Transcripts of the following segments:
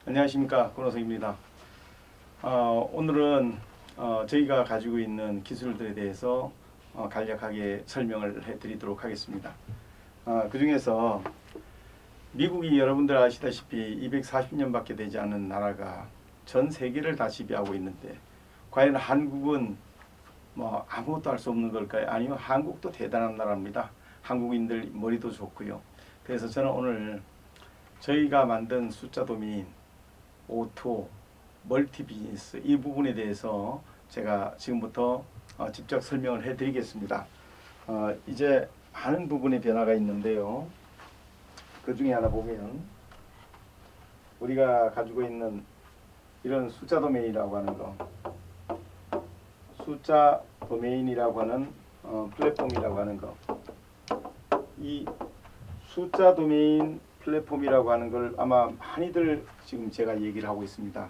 안녕하십니까, 권호석입니다. 오늘은 저희가 가지고 있는 기술들에 대해서 간략하게 설명을 해드리도록 하겠습니다. 그 중에서 미국이 여러분들 아시다시피 240년밖에 되지 않은 나라가 전 세계를 다 지배하고 있는데, 과연 한국은 뭐 아무것도 할 수 없는 걸까요? 아니면 한국도 대단한 나라입니다. 한국인들 머리도 좋고요. 그래서 저는 오늘 저희가 만든 숫자 도메인, 오토, 멀티 비즈니스 이 부분에 대해서 제가 지금부터 직접 설명을 해드리겠습니다. 이제 많은 부분의 변화가 있는데요. 그 중에 하나 보면 우리가 가지고 있는 이런 숫자 도메인이라고 하는 거, 숫자 도메인이라고 하는 플랫폼이라고 하는 거, 이 숫자 도메인 플랫폼이라고 하는 걸 아마 많이들 지금 제가 얘기를 하고 있습니다.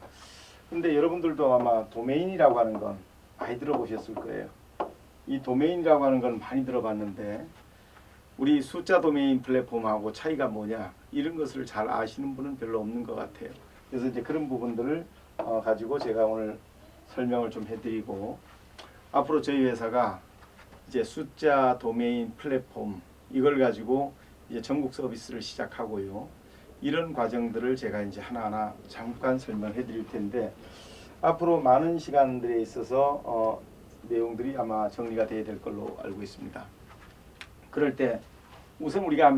근데 여러분들도 아마 도메인이라고 하는 건 많이 들어보셨을 거예요. 이 도메인이라고 하는 건 많이 들어봤는데, 우리 숫자 도메인 플랫폼하고 차이가 뭐냐, 이런 것을 잘 아시는 분은 별로 없는 것 같아요. 그래서 이제 그런 부분들을 가지고 제가 오늘 설명을 좀 해드리고, 앞으로 저희 회사가 이제 숫자 도메인 플랫폼 이걸 가지고 이제 전국 서비스를 시작하고요. 이런 과정들을 제가 이제 하나하나 잠깐 설명해 드릴 텐데, 앞으로 많은 시간들에 있어서 내용들이 아마 정리가 돼야 될 걸로 알고 있습니다. 그럴 때 우선 우리가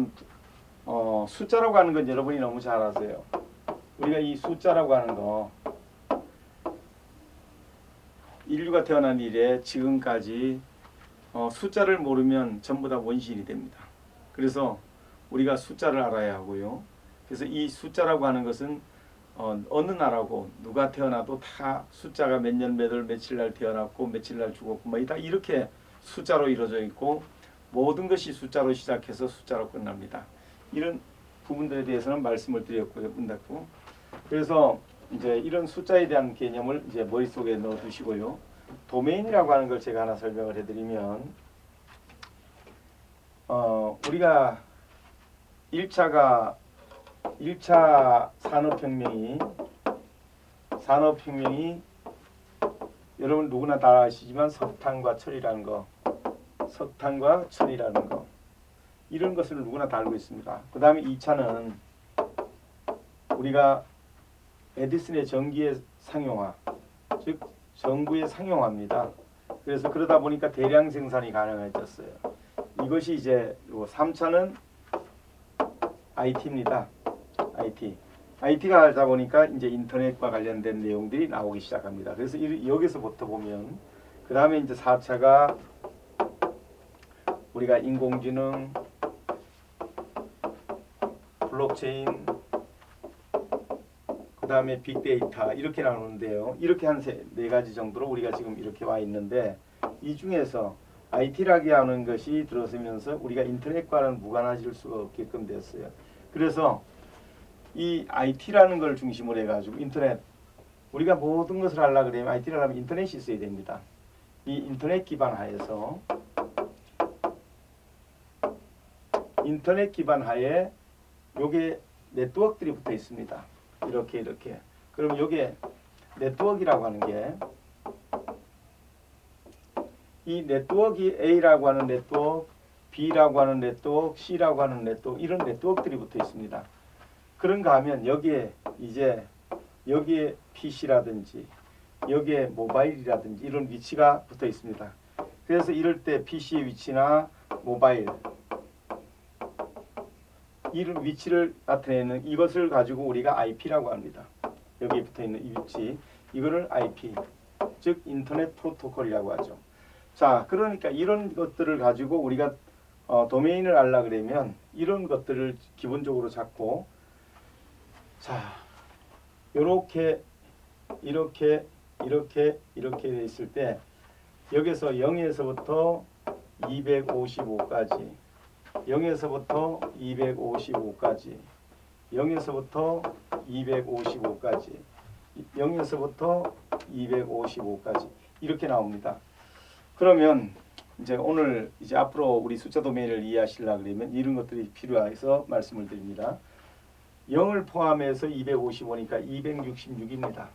숫자라고 하는 건 여러분이 너무 잘 아세요. 우리가 이 숫자라고 하는 거, 인류가 태어난 이래 지금까지 숫자를 모르면 전부 다 원시인이 됩니다. 그래서 우리가 숫자를 알아야 하고요. 그래서 이 숫자라고 하는 것은 어느 나라고 누가 태어나도 다 숫자가 몇 년 몇 월 며칠 날 태어났고 며칠 날 죽었고 뭐 다 이렇게 숫자로 이루어져 있고, 모든 것이 숫자로 시작해서 숫자로 끝납니다. 이런 부분들에 대해서는 말씀을 드렸고요. 끝났고, 그래서 이제 이런 숫자에 대한 개념을 이제 머릿속에 넣어 두시고요. 도메인이라고 하는 걸 제가 하나 설명을 해드리면, 우리가 1차 산업혁명이 여러분 누구나 다 아시지만 석탄과 철이라는 거, 이런 것을 누구나 다 알고 있습니다. 그 다음에 2차는 우리가 에디슨의 전기의 상용화, 즉 전구의 상용화입니다. 그래서 그러다 보니까 대량 생산이 가능해졌어요. 이것이 이제 3차는 IT입니다. IT가 하다 보니까 이제 인터넷과 관련된 내용들이 나오기 시작합니다. 그래서 여기서부터 보면, 그 다음에 이제 4차가 우리가 인공지능, 블록체인, 그 다음에 빅데이터 이렇게 나오는데요. 이렇게 한 네 가지 정도로 우리가 지금 이렇게 와 있는데, 이 중에서 IT라고 하는 것이 들어서면서 우리가 인터넷과는 무관해질 수가 없게끔 됐어요. 그래서 이 IT라는 걸 중심으로 해가지고 인터넷, 우리가 모든 것을 하려고 그러면 IT를 하려면 인터넷이 있어야 됩니다. 이 인터넷 기반 하에 요게 네트워크들이 붙어 있습니다. 이렇게. 그럼 요게 네트워크라고 하는 게, 이 네트워크 A라고 하는 네트워크, B라고 하는 네트워크, C라고 하는 네트워크, 이런 네트워크들이 붙어 있습니다. 그런가 하면 여기에 PC라든지 여기에 모바일이라든지 이런 위치가 붙어 있습니다. 그래서 이럴 때 PC의 위치나 모바일, 이런 위치를 나타내는 이것을 가지고 우리가 IP라고 합니다. 여기에 붙어 있는 이 위치, 이거를 IP, 즉 인터넷 프로토콜이라고 하죠. 자, 그러니까 이런 것들을 가지고 우리가 도메인을 알라 그러면 이런 것들을 기본적으로 잡고, 자, 이렇게 돼 있을 때, 여기서 0에서부터 255까지, 0에서부터 255까지, 0에서부터 255까지, 0에서부터 255까지 이렇게 나옵니다. 그러면 이제 오늘 이제 앞으로 우리 숫자 도메인을 이해하시려고 그러면 이런 것들이 필요해서 말씀을 드립니다. 0을 포함해서 255니까 266입니다.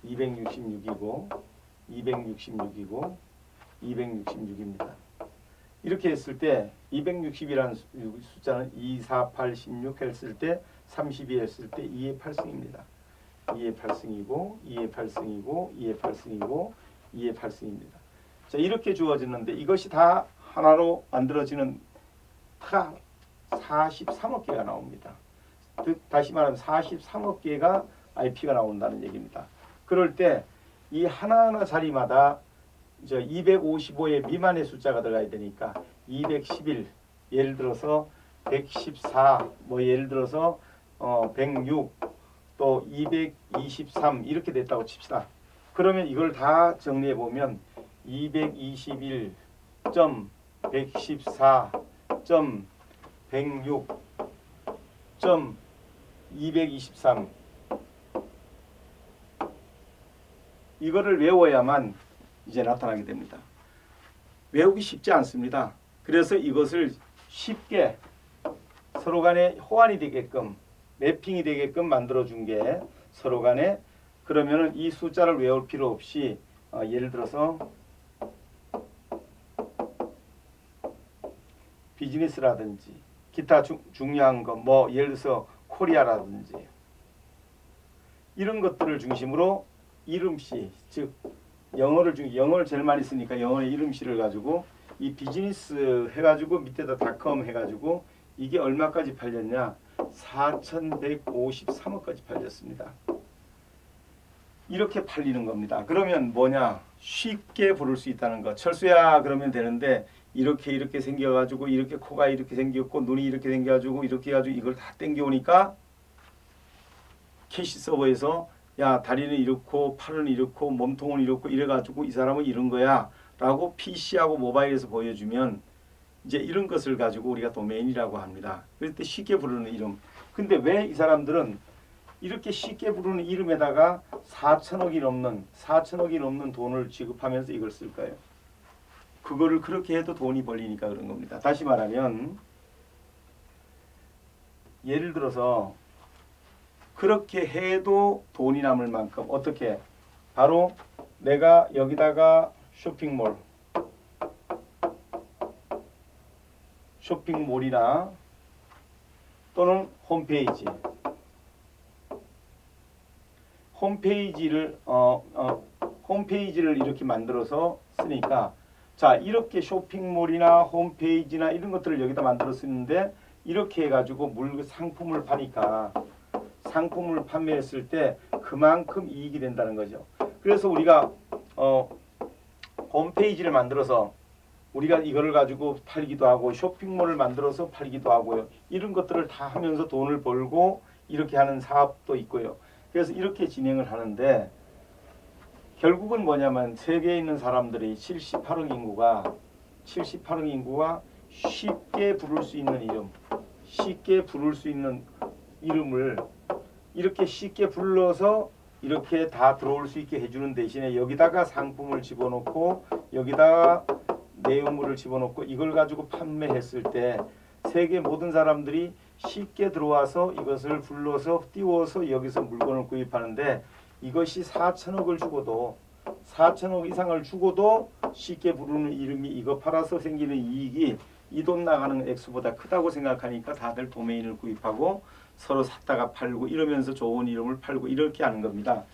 266이고 266이고 266입니다. 이렇게 했을 때 260이라는 숫자는 2, 4, 8, 16 했을 때 32 했을 때 2의 8승입니다. 2의 8승이고 2의 8승이고 2의 8승이고 2의 8승입니다. 자, 이렇게 주어지는데 이것이 다 하나로 만들어지는 다 43억 개가 나옵니다. 다시 말하면 43억 개가 IP가 나온다는 얘기입니다. 그럴 때 이 하나하나 자리마다 255의 미만의 숫자가 들어가야 되니까 211, 예를 들어서 114, 뭐 예를 들어서 106, 또 223 이렇게 됐다고 칩시다. 그러면 이걸 다 정리해 보면 221.114.106.223 이거를 외워야만 이제 나타나게 됩니다. 외우기 쉽지 않습니다. 그래서 이것을 쉽게 서로 간에 호환이 되게끔 매핑이 되게끔 만들어준 게 서로 간에 그러면은 이 숫자를 외울 필요 없이 예를 들어서 비즈니스라든지 기타 중요한 거 뭐 예를 들어서 코리아라든지 이런 것들을 중심으로 이름씨 즉 영어를 제일 많이 쓰니까 영어의 이름씨를 가지고 이 비즈니스 해가지고 밑에다 닷컴 해가지고 이게 얼마까지 팔렸냐 4,153억까지 팔렸습니다. 이렇게 팔리는 겁니다. 그러면 뭐냐 쉽게 부를 수 있다는 거. 철수야 그러면 되는데 이렇게 생겨가지고 이렇게 코가 이렇게 생겼고 눈이 이렇게 생겨가지고 이렇게 해가지고 이걸 다 땡겨오니까 캐시 서버에서 야 다리는 이렇고 팔은 이렇고 몸통은 이렇고 이래가지고 이 사람은 이런 거야 라고 PC하고 모바일에서 보여주면 이제 이런 것을 가지고 우리가 도메인이라고 합니다. 그럴 때 쉽게 부르는 이름. 근데 왜 이 사람들은 이렇게 쉽게 부르는 이름에다가 4천억이 넘는 돈을 지급하면서 이걸 쓸까요? 그거를 그렇게 해도 돈이 벌리니까 그런 겁니다. 다시 말하면 예를 들어서 그렇게 해도 돈이 남을 만큼 어떻게 바로 내가 여기다가 쇼핑몰이나 또는 홈페이지를 이렇게 만들어서 쓰니까 자 이렇게 쇼핑몰이나 홈페이지나 이런 것들을 여기다 만들어 쓰는데 이렇게 해가지고 상품을 파니까 상품을 판매했을 때 그만큼 이익이 된다는 거죠. 그래서 우리가 홈페이지를 만들어서 우리가 이거를 가지고 팔기도 하고 쇼핑몰을 만들어서 팔기도 하고요. 이런 것들을 다 하면서 돈을 벌고 이렇게 하는 사업도 있고요. 그래서 이렇게 진행을 하는데 결국은 뭐냐면 세계에 있는 사람들이 78억 인구가 쉽게 부를 수 있는 이름을 이렇게 쉽게 불러서 이렇게 다 들어올 수 있게 해주는 대신에 여기다가 상품을 집어넣고 여기다가 내용물을 집어넣고 이걸 가지고 판매했을 때 세계 모든 사람들이 쉽게 들어와서 이것을 불러서 띄워서 여기서 물건을 구입하는데 이것이 4천억 이상을 주고도 쉽게 부르는 이름이 이거 팔아서 생기는 이익이 이 돈 나가는 액수보다 크다고 생각하니까 다들 도메인을 구입하고 서로 샀다가 팔고 이러면서 좋은 이름을 팔고 이렇게 하는 겁니다.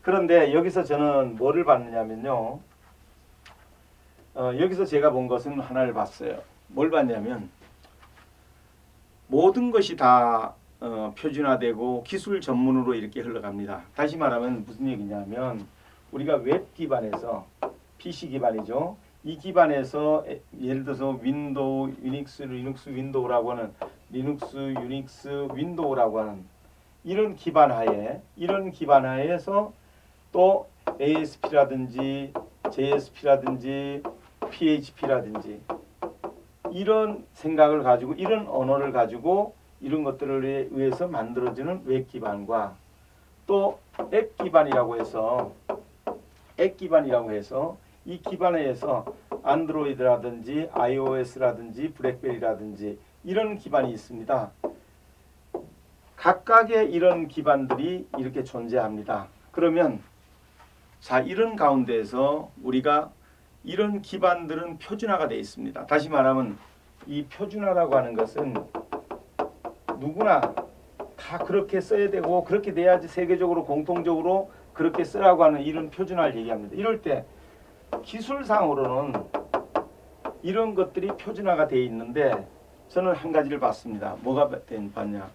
그런데 여기서 저는 뭐를 봤느냐면요. 여기서 제가 본 것은 하나를 봤어요. 뭘 봤냐면 모든 것이 다 표준화되고 기술 전문으로 이렇게 흘러갑니다. 다시 말하면 무슨 얘기냐면 우리가 웹 기반에서 PC 기반이죠. 이 기반에서 예를 들어서 윈도우, 유닉스, 리눅스, 윈도우라고 하는 리눅스, 유닉스, 윈도우라고 하는 이런 기반 하에서 또 ASP라든지 JSP라든지 PHP라든지 이런 생각을 가지고 이런 언어를 가지고 이런 것들을 위해서 만들어지는 웹 기반과 또 앱 기반이라고 해서 이 기반에서 안드로이드라든지 iOS라든지 블랙베리라든지 이런 기반이 있습니다. 각각의 이런 기반들이 이렇게 존재합니다. 그러면 자, 이런 가운데에서 우리가 이런 기반들은 표준화가 되어 있습니다. 다시 말하면 이 표준화라고 하는 것은 누구나 다 그렇게 써야 되고 그렇게 돼야지 세계적으로 공통적으로 그렇게 쓰라고 하는 이런 표준화를 얘기합니다. 이럴 때 기술상으로는 이런 것들이 표준화가 되어 있는데 저는 한 가지를 봤습니다. 뭐가 봤냐?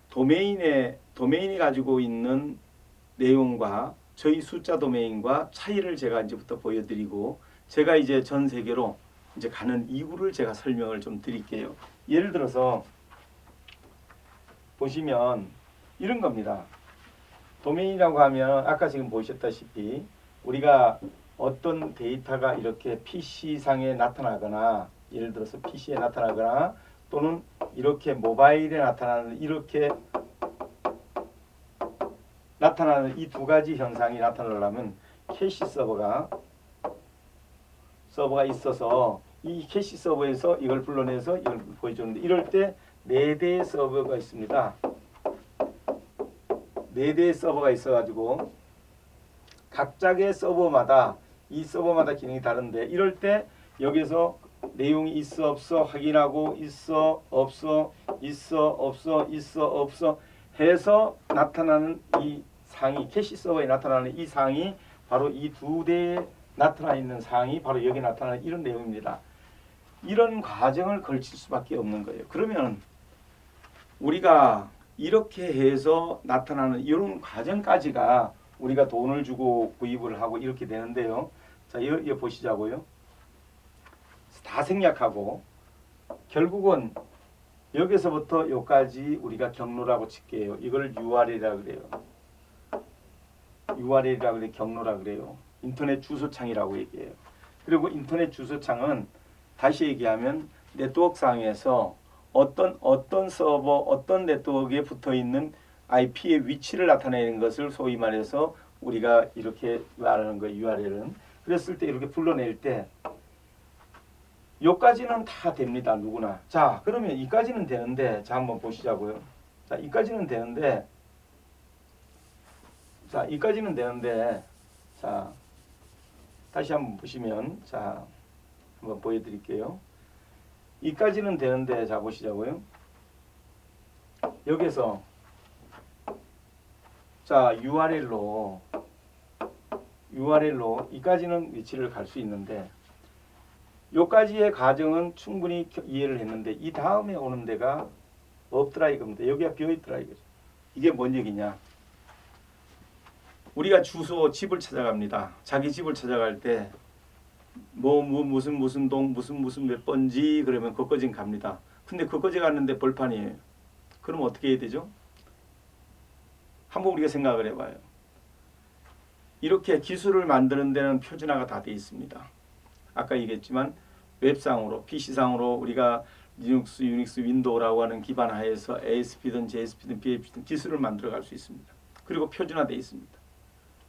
도메인이 가지고 있는 내용과 저희 숫자 도메인과 차이를 제가 이제부터 보여드리고 제가 이제 전 세계로 이제 가는 이유를 제가 설명을 좀 드릴게요. 예를 들어서 보시면 이런 겁니다. 도메인이라고 하면 아까 지금 보셨다시피 우리가 어떤 데이터가 이렇게 PC상에 나타나거나 예를 들어서 PC에 나타나거나 또는 이렇게 모바일에 나타나는 이렇게 나타나는 이 두 가지 현상이 나타나려면 캐시 서버가 있어서 이 캐시 서버에서 이걸 불러내서 이걸 보여주는데 이럴 때 4대의 서버가 있습니다. 4대의 서버가 있어가지고 각자의 서버마다 이 서버마다 기능이 다른데 이럴 때 여기서 내용이 있어 없어 확인하고 있어 없어 해서 나타나는 이 상이 캐시 서버에 나타나는 이 상이 바로 이 2대에 나타나 있는 상이 바로 여기 나타나는 이런 내용입니다. 이런 과정을 걸칠 수밖에 없는 거예요. 그러면 우리가 이렇게 해서 나타나는 이런 과정까지가 우리가 돈을 주고 구입을 하고 이렇게 되는데요. 자, 이거 보시자고요. 다 생략하고 결국은 여기서부터 여기까지 우리가 경로라고 칠게요. 이걸 URL이라고 그래요. URL이라고 그래, 경로라고 그래요. 인터넷 주소창이라고 얘기해요. 그리고 인터넷 주소창은 다시 얘기하면 네트워크상에서 어떤 서버, 어떤 네트워크에 붙어 있는 IP의 위치를 나타내는 것을 소위 말해서 우리가 이렇게 말하는 거예요. URL은. 그랬을 때 이렇게 불러낼 때 요까지는 다 됩니다. 누구나. 자, 그러면 이까지는 되는데 자, 한번 보시자고요. 자, 이까지는 되는데 자, 다시 한번 보시면 자, 한번 보여드릴게요. 이까지는 되는데 자, 보시자고요. 여기서 자, URL로 이까지는 위치를 갈 수 있는데 요까지의 과정은 충분히 이해를 했는데 이 다음에 오는 데가 없더라 이겁니다. 여기가 비어있더라 이거죠. 이게 뭔 얘기냐? 우리가 주소 집을 찾아갑니다. 자기 집을 찾아갈 때 무슨 동 무슨 몇 번지 그러면 그것까지 갑니다. 근데 그것까지 갔는데 벌판이에요. 그럼 어떻게 해야 되죠? 한번 우리가 생각을 해봐요. 이렇게 기술을 만드는 데는 표준화가 다 되어 있습니다. 아까 얘기했지만 웹상으로, PC상으로 우리가 리눅스, 유닉스, 윈도우라고 하는 기반 하에서 ASP든 JSP든 PHP든 기술을 만들어 갈 수 있습니다. 그리고 표준화되어 있습니다.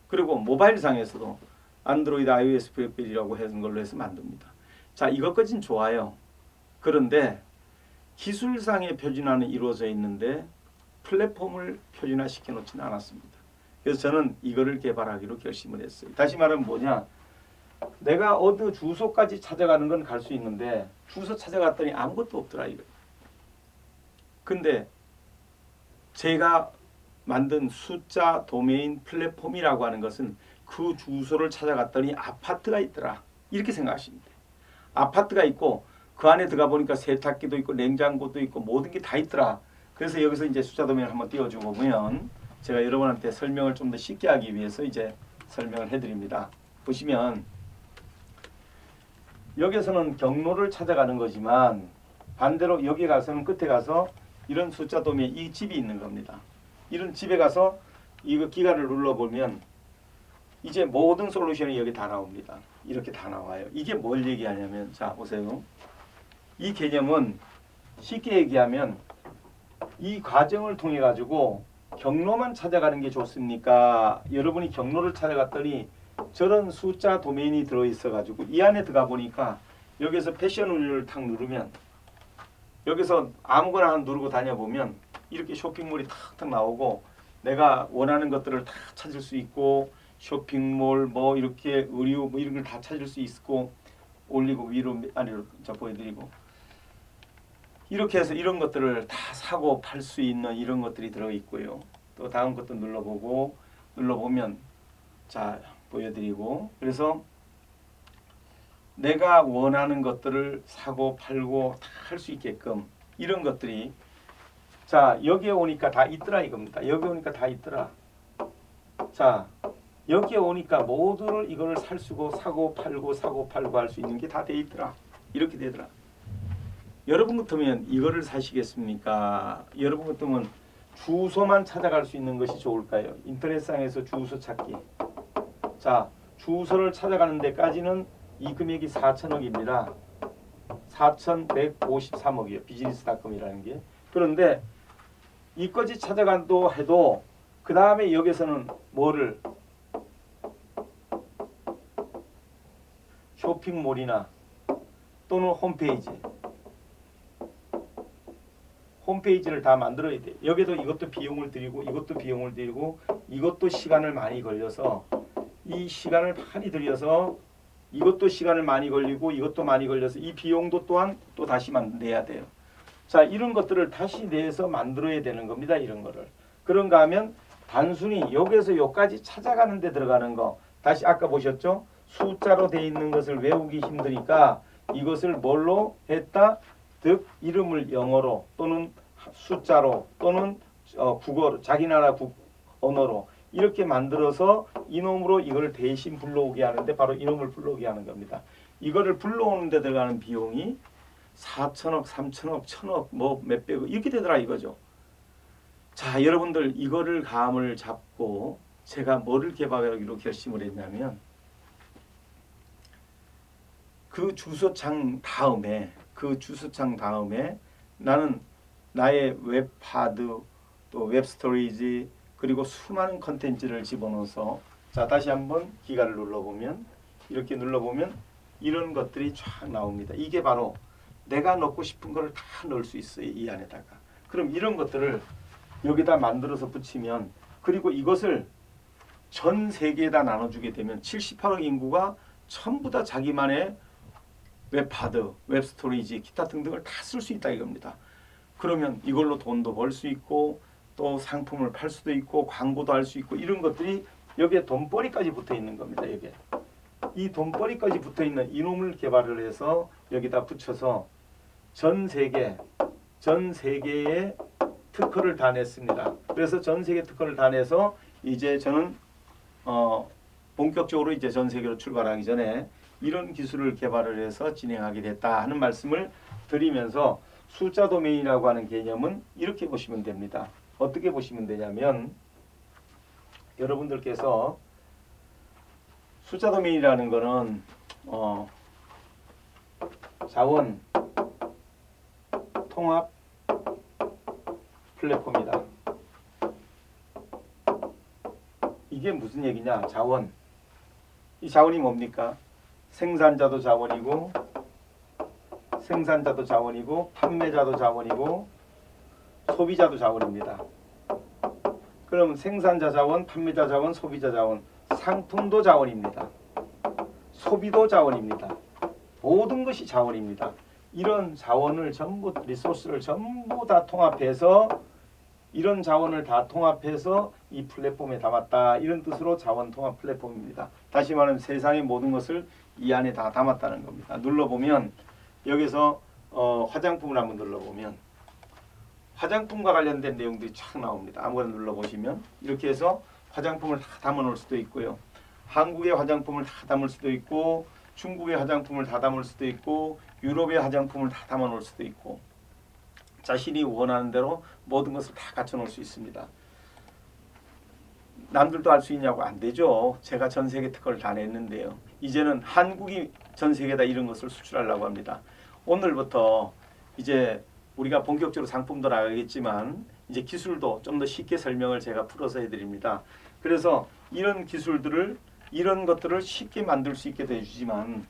그리고 모바일상에서도 안드로이드, iOS, 블랙베리라고 하는 걸로 해서 만듭니다. 자, 이것까지는 좋아요. 그런데 기술상의 표준화는 이루어져 있는데 플랫폼을 표준화시켜 놓지는 않았습니다. 그래서 저는 이거를 개발하기로 결심을 했어요. 다시 말하면 뭐냐? 내가 어느 주소까지 찾아가는 건 갈 수 있는데 주소 찾아갔더니 아무것도 없더라 이거. 근데 제가 만든 숫자 도메인 플랫폼이라고 하는 것은 그 주소를 찾아갔더니 아파트가 있더라. 이렇게 생각하시면 돼요. 아파트가 있고 그 안에 들어가 보니까 세탁기도 있고 냉장고도 있고 모든 게 다 있더라. 그래서 여기서 이제 숫자 도메인을 한번 띄워주고 보면 제가 여러분한테 설명을 좀 더 쉽게 하기 위해서 이제 설명을 해드립니다. 보시면 여기서는 경로를 찾아가는 거지만 반대로 여기 가서는 끝에 가서 이런 숫자 도메인 이 집이 있는 겁니다. 이런 집에 가서 이거 기가를 눌러보면 이제 모든 솔루션이 여기 다 나옵니다. 이렇게 다 나와요. 이게 뭘 얘기하냐면 자 보세요. 이 개념은 쉽게 얘기하면 이 과정을 통해 가지고 경로만 찾아가는 게 좋습니까? 여러분이 경로를 찾아갔더니 저런 숫자 도메인이 들어있어 가지고 이 안에 들어가 보니까 여기서 패션 우유를 탁 누르면 여기서 아무거나 누르고 다녀보면 이렇게 쇼핑몰이 탁탁 나오고 내가 원하는 것들을 다 찾을 수 있고 쇼핑몰 뭐 이렇게 의류 뭐 이런 걸 다 찾을 수 있고 올리고 위로 아래로 자 보여드리고 이렇게 해서 이런 것들을 다 사고 팔 수 있는 이런 것들이 들어 있고요. 또 다음 것도 눌러보면 자 보여드리고 그래서 내가 원하는 것들을 사고 팔고 다 할 수 있게끔 이런 것들이 자 여기에 오니까 다 있더라 이겁니다. 여기 오니까 다 있더라. 자 여기에 오니까 모두를 이거를 사고 팔고 할 수 있는 게 다 돼 있더라. 이렇게 되더라. 여러분 같으면 이거를 사시겠습니까? 여러분 같으면 주소만 찾아갈 수 있는 것이 좋을까요? 인터넷상에서 주소 찾기. 자 주소를 찾아가는 데까지는 이 금액이 4천억입니다. 4,153억이에요. 비즈니스닷컴이라는 게. 그런데 이까지 찾아간다고 해도 그 다음에 여기서는 뭐를 쇼핑몰이나 또는 홈페이지를 다 만들어야 돼. 여기도 이것도 비용을 들이고 이것도 비용을 들이고 이것도 시간을 많이 걸려서 이 시간을 많이 들여서 이것도 시간을 많이 걸리고 이것도 많이 걸려서 이 비용도 또한 또 다시 내야 돼요. 자 이런 것들을 다시 내서 만들어야 되는 겁니다. 이런 거를. 그런가 하면 단순히 여기에서 여기까지 찾아가는 데 들어가는 거 다시 아까 보셨죠? 숫자로 돼 있는 것을 외우기 힘드니까 이것을 뭘로 했다? 즉 이름을 영어로 또는 숫자로 또는 국어로 자기 나라 언어로 이렇게 만들어서 이놈으로 이걸 대신 불러오게 하는데 바로 이놈을 불러오게 하는 겁니다. 이거를 불러오는 데 들어가는 비용이 4천억, 3천억, 1천억 뭐 몇백억 이렇게 되더라 이거죠. 자 여러분들 이거를 감을 잡고 제가 뭐를 개발하기로 결심을 했냐면 그 주소창 다음에 나는 나의 웹하드 또 웹스토리지 그리고 수많은 컨텐츠를 집어넣어서 자 다시 한번 기가를 눌러보면 이렇게 눌러보면 이런 것들이 쫙 나옵니다. 이게 바로 내가 넣고 싶은 거를 다 넣을 수 있어요. 이 안에다가. 그럼 이런 것들을 여기다 만들어서 붙이면 그리고 이것을 전 세계에다 나눠주게 되면 78억 인구가 전부 다 자기만의 웹하드, 웹스토리지, 기타 등등을 다 쓸 수 있다 이겁니다. 그러면 이걸로 돈도 벌 수 있고 또 상품을 팔 수도 있고 광고도 할 수 있고 이런 것들이 여기에 돈벌이까지 붙어 있는 겁니다. 여기에. 이 돈벌이까지 붙어 있는 이놈을 개발을 해서 여기다 붙여서 전 세계에 특허를 다 냈습니다. 그래서 전 세계 특허를 다 내서 이제 저는 본격적으로 이제 전 세계로 출발하기 전에 이런 기술을 개발을 해서 진행하게 됐다 하는 말씀을 드리면서 숫자 도메인이라고 하는 개념은 이렇게 보시면 됩니다. 어떻게 보시면 되냐면 여러분들께서 숫자 도메인이라는 거는 자원 통합 플랫폼이다. 이게 무슨 얘기냐? 자원. 이 자원이 뭡니까? 생산자도 자원이고 판매자도 자원이고 소비자도 자원입니다. 그럼 생산자 자원, 판매자 자원, 소비자 자원, 상품도 자원입니다. 소비도 자원입니다. 모든 것이 자원입니다. 이런 자원을 전부 리소스를 전부 다 통합해서 이런 자원을 다 통합해서 이 플랫폼에 담았다. 이런 뜻으로 자원 통합 플랫폼입니다. 다시 말하면 세상의 모든 것을 이 안에 다 담았다는 겁니다. 눌러보면 여기서 화장품을 한번 눌러보면 화장품과 관련된 내용들이 쫙 나옵니다. 아무거나 눌러보시면 이렇게 해서 화장품을 다 담아놓을 수도 있고요. 한국의 화장품을 다 담을 수도 있고 중국의 화장품을 다 담을 수도 있고 유럽의 화장품을 다 담아놓을 수도 있고 자신이 원하는 대로 모든 것을 다 갖춰놓을 수 있습니다. 남들도 할 수 있냐고 안 되죠. 제가 전 세계 특허를 다 냈는데요. 이제는 한국이 전 세계에다 이런 것을 수출하려고 합니다. 오늘부터 이제 우리가 본격적으로 상품도 나가겠지만 이제 기술도 좀 더 쉽게 설명을 제가 풀어서 해드립니다. 그래서 이런 기술들을 이런 것들을 쉽게 만들 수 있게 해주지만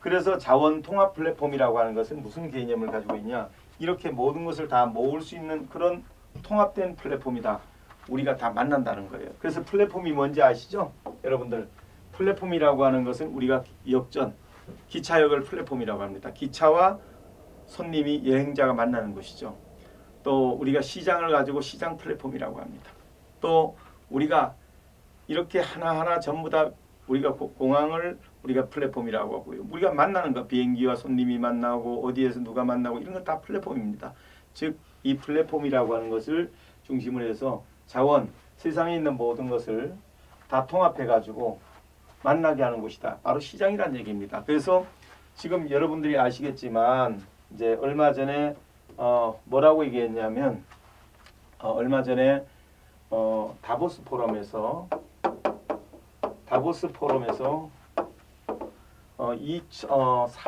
그래서 자원 통합 플랫폼이라고 하는 것은 무슨 개념을 가지고 있냐? 이렇게 모든 것을 다 모을 수 있는 그런 통합된 플랫폼이다. 우리가 다 만난다는 거예요. 그래서 플랫폼이 뭔지 아시죠? 여러분들 플랫폼이라고 하는 것은 우리가 역전, 기차역을 플랫폼이라고 합니다. 기차와 손님이 여행자가 만나는 곳이죠. 또 우리가 시장을 가지고 시장 플랫폼이라고 합니다. 또 우리가 이렇게 하나하나 전부 다 우리가 공항을 우리가 플랫폼이라고 하고요. 우리가 만나는 거 비행기와 손님이 만나고 어디에서 누가 만나고 이런 건 다 플랫폼입니다. 즉 이 플랫폼이라고 하는 것을 중심으로 해서 자원, 세상에 있는 모든 것을 다 통합해 가지고 만나게 하는 곳이다. 바로 시장이라는 얘기입니다. 그래서 지금 여러분들이 아시겠지만 이제 얼마 전에 뭐라고 얘기했냐면 얼마 전에 다보스 포럼에서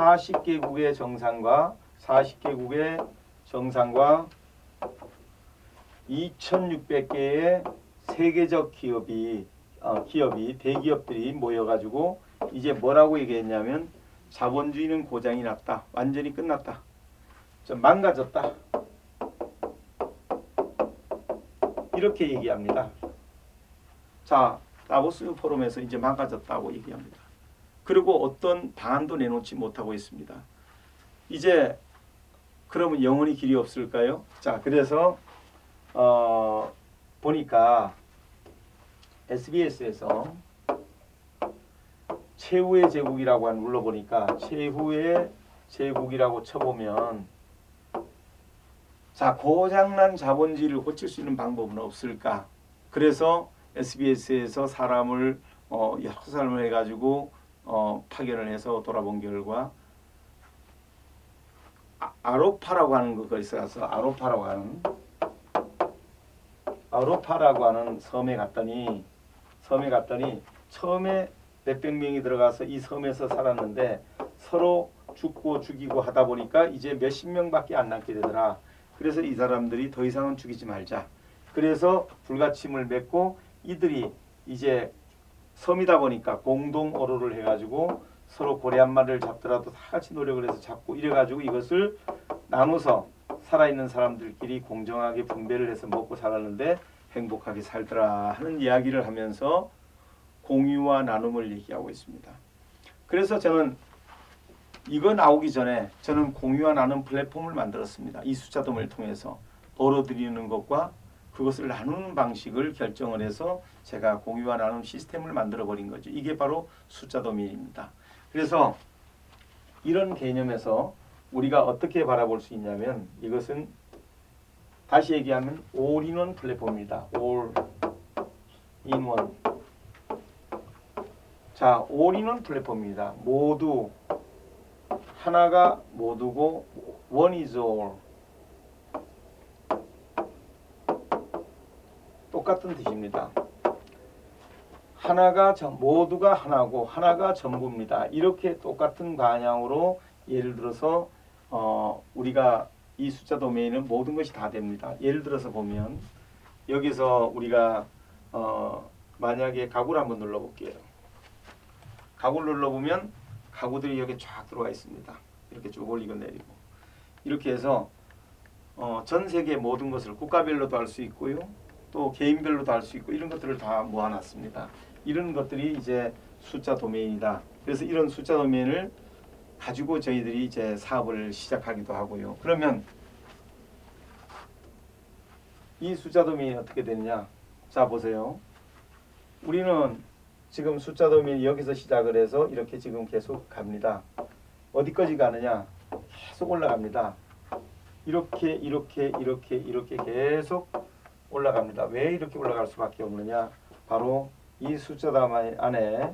40개국의 정상과 2,600개의 세계적 기업이 대기업들이 모여가지고 이제 뭐라고 얘기했냐면 자본주의는 고장이 났다. 완전히 끝났다. 좀 망가졌다. 이렇게 얘기합니다. 자, 다보스 포럼에서 이제 망가졌다고 얘기합니다. 그리고 어떤 방안도 내놓지 못하고 있습니다. 이제 그러면 영원히 길이 없을까요? 자, 그래서 보니까 SBS에서 최후의 제국이라고 눌러보니까 최후의 제국이라고 쳐보면 자, 고장난 자본주의를 고칠 수 있는 방법은 없을까? 그래서 SBS에서 사람을 여러 사람을 해가지고 파견을 해서 돌아본 결과 아로파라고 하는 것이 있어서 아로파라고 하는 섬에 갔더니 처음에 몇백 명이 들어가서 이 섬에서 살았는데 서로 죽고 죽이고 하다 보니까 이제 몇십 명밖에 안 남게 되더라. 그래서 이 사람들이 더 이상은 죽이지 말자. 그래서 불가침을 맺고 이들이 이제 섬이다 보니까 공동 어로를 해가지고 서로 고래 한 마리를 잡더라도 다 같이 노력을 해서 잡고 이래가지고 이것을 나눠서 살아있는 사람들끼리 공정하게 분배를 해서 먹고 살았는데 행복하게 살더라 하는 이야기를 하면서 공유와 나눔을 얘기하고 있습니다. 그래서 저는 이거 나오기 전에 저는 공유와 나눔 플랫폼을 만들었습니다. 이 숫자 도면을 통해서 벌어들이는 것과 그것을 나누는 방식을 결정을 해서 제가 공유와 나눔 시스템을 만들어 버린 거죠. 이게 바로 숫자 도면입니다. 그래서 이런 개념에서 우리가 어떻게 바라볼 수 있냐면 이것은 다시 얘기하면 올인원 플랫폼입니다. 올인원. 자, 올인원 플랫폼입니다. 모두 하나가 모두고 one is all. 똑같은 뜻입니다. 모두가 하나고 하나가 전부입니다. 이렇게 똑같은 방향으로 예를 들어서 우리가 이 숫자 도메인은 모든 것이 다 됩니다. 예를 들어서 보면 여기서 우리가 만약에 가구를 한번 눌러볼게요. 가구를 눌러보면 가구들이 여기 쫙 들어와 있습니다. 이렇게 쭉 올리고 내리고 이렇게 해서 전 세계 모든 것을 국가별로도 할 수 있고요. 또 개인별로도 할 수 있고 이런 것들을 다 모아놨습니다. 이런 것들이 이제 숫자 도메인이다. 그래서 이런 숫자 도메인을 가지고 저희들이 이제 사업을 시작하기도 하고요. 그러면 이 숫자 도메인이 어떻게 되느냐? 자, 보세요. 우리는 지금 숫자 도메인이 여기서 시작을 해서 이렇게 지금 계속 갑니다. 어디까지 가느냐? 계속 올라갑니다. 이렇게 계속 올라갑니다. 왜 이렇게 올라갈 수밖에 없느냐? 바로 이 숫자 도메인 안에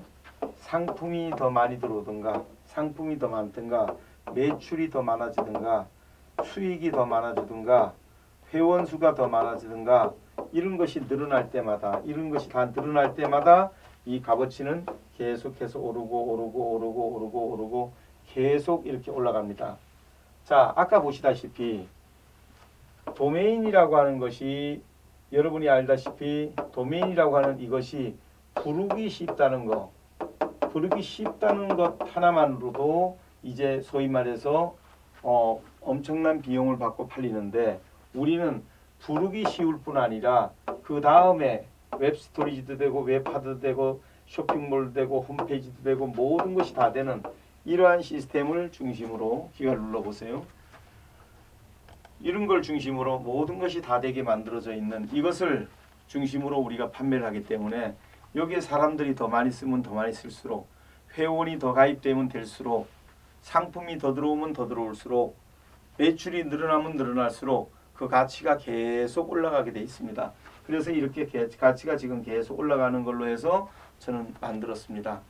상품이 더 많이 들어오든가 상품이 더 많든가 매출이 더 많아지든가 수익이 더 많아지든가 회원 수가 더 많아지든가 이런 것이 늘어날 때마다 이 값어치는 계속해서 오르고 계속 이렇게 올라갑니다. 자, 아까 보시다시피 도메인이라고 하는 것이 여러분이 알다시피 도메인이라고 하는 이것이 부르기 쉽다는 것 하나만으로도 이제 소위 말해서 엄청난 비용을 받고 팔리는데 우리는 부르기 쉬울 뿐 아니라 그 다음에 웹 스토리지도 되고 웹 하드도 되고 쇼핑몰도 되고 홈페이지도 되고 모든 것이 다 되는 이러한 시스템을 중심으로 기가 눌러보세요. 이런 걸 중심으로 모든 것이 다 되게 만들어져 있는 이것을 중심으로 우리가 판매를 하기 때문에 여기에 사람들이 더 많이 쓰면 더 많이 쓸수록 회원이 더 가입되면 될수록 상품이 더 들어오면 더 들어올수록 매출이 늘어나면 늘어날수록 그 가치가 계속 올라가게 돼 있습니다. 그래서 이렇게 가치가 지금 계속 올라가는 걸로 해서 저는 만들었습니다.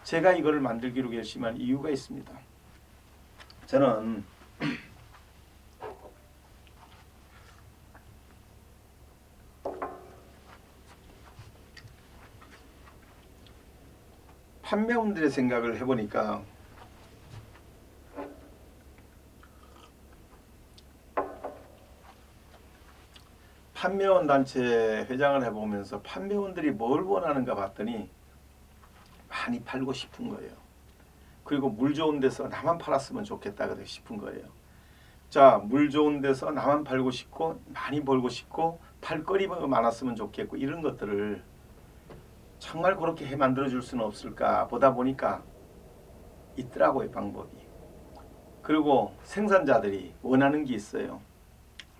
제가 이거를 만들기로 결심한 이유가 있습니다. 저는 판매원들의 생각을 해보니까 판매원 단체 회장을 해보면서 판매원들이 뭘 원하는가 봤더니 많이 팔고 싶은 거예요. 그리고 물 좋은 데서 나만 팔았으면 좋겠다 싶은 거예요. 자, 물 좋은 데서 나만 팔고 싶고 많이 벌고 싶고 팔거리가 많았으면 좋겠고 이런 것들을 정말 그렇게 만들어 줄 수는 없을까 보다 보니까 있더라고요, 방법이. 그리고 생산자들이 원하는 게 있어요.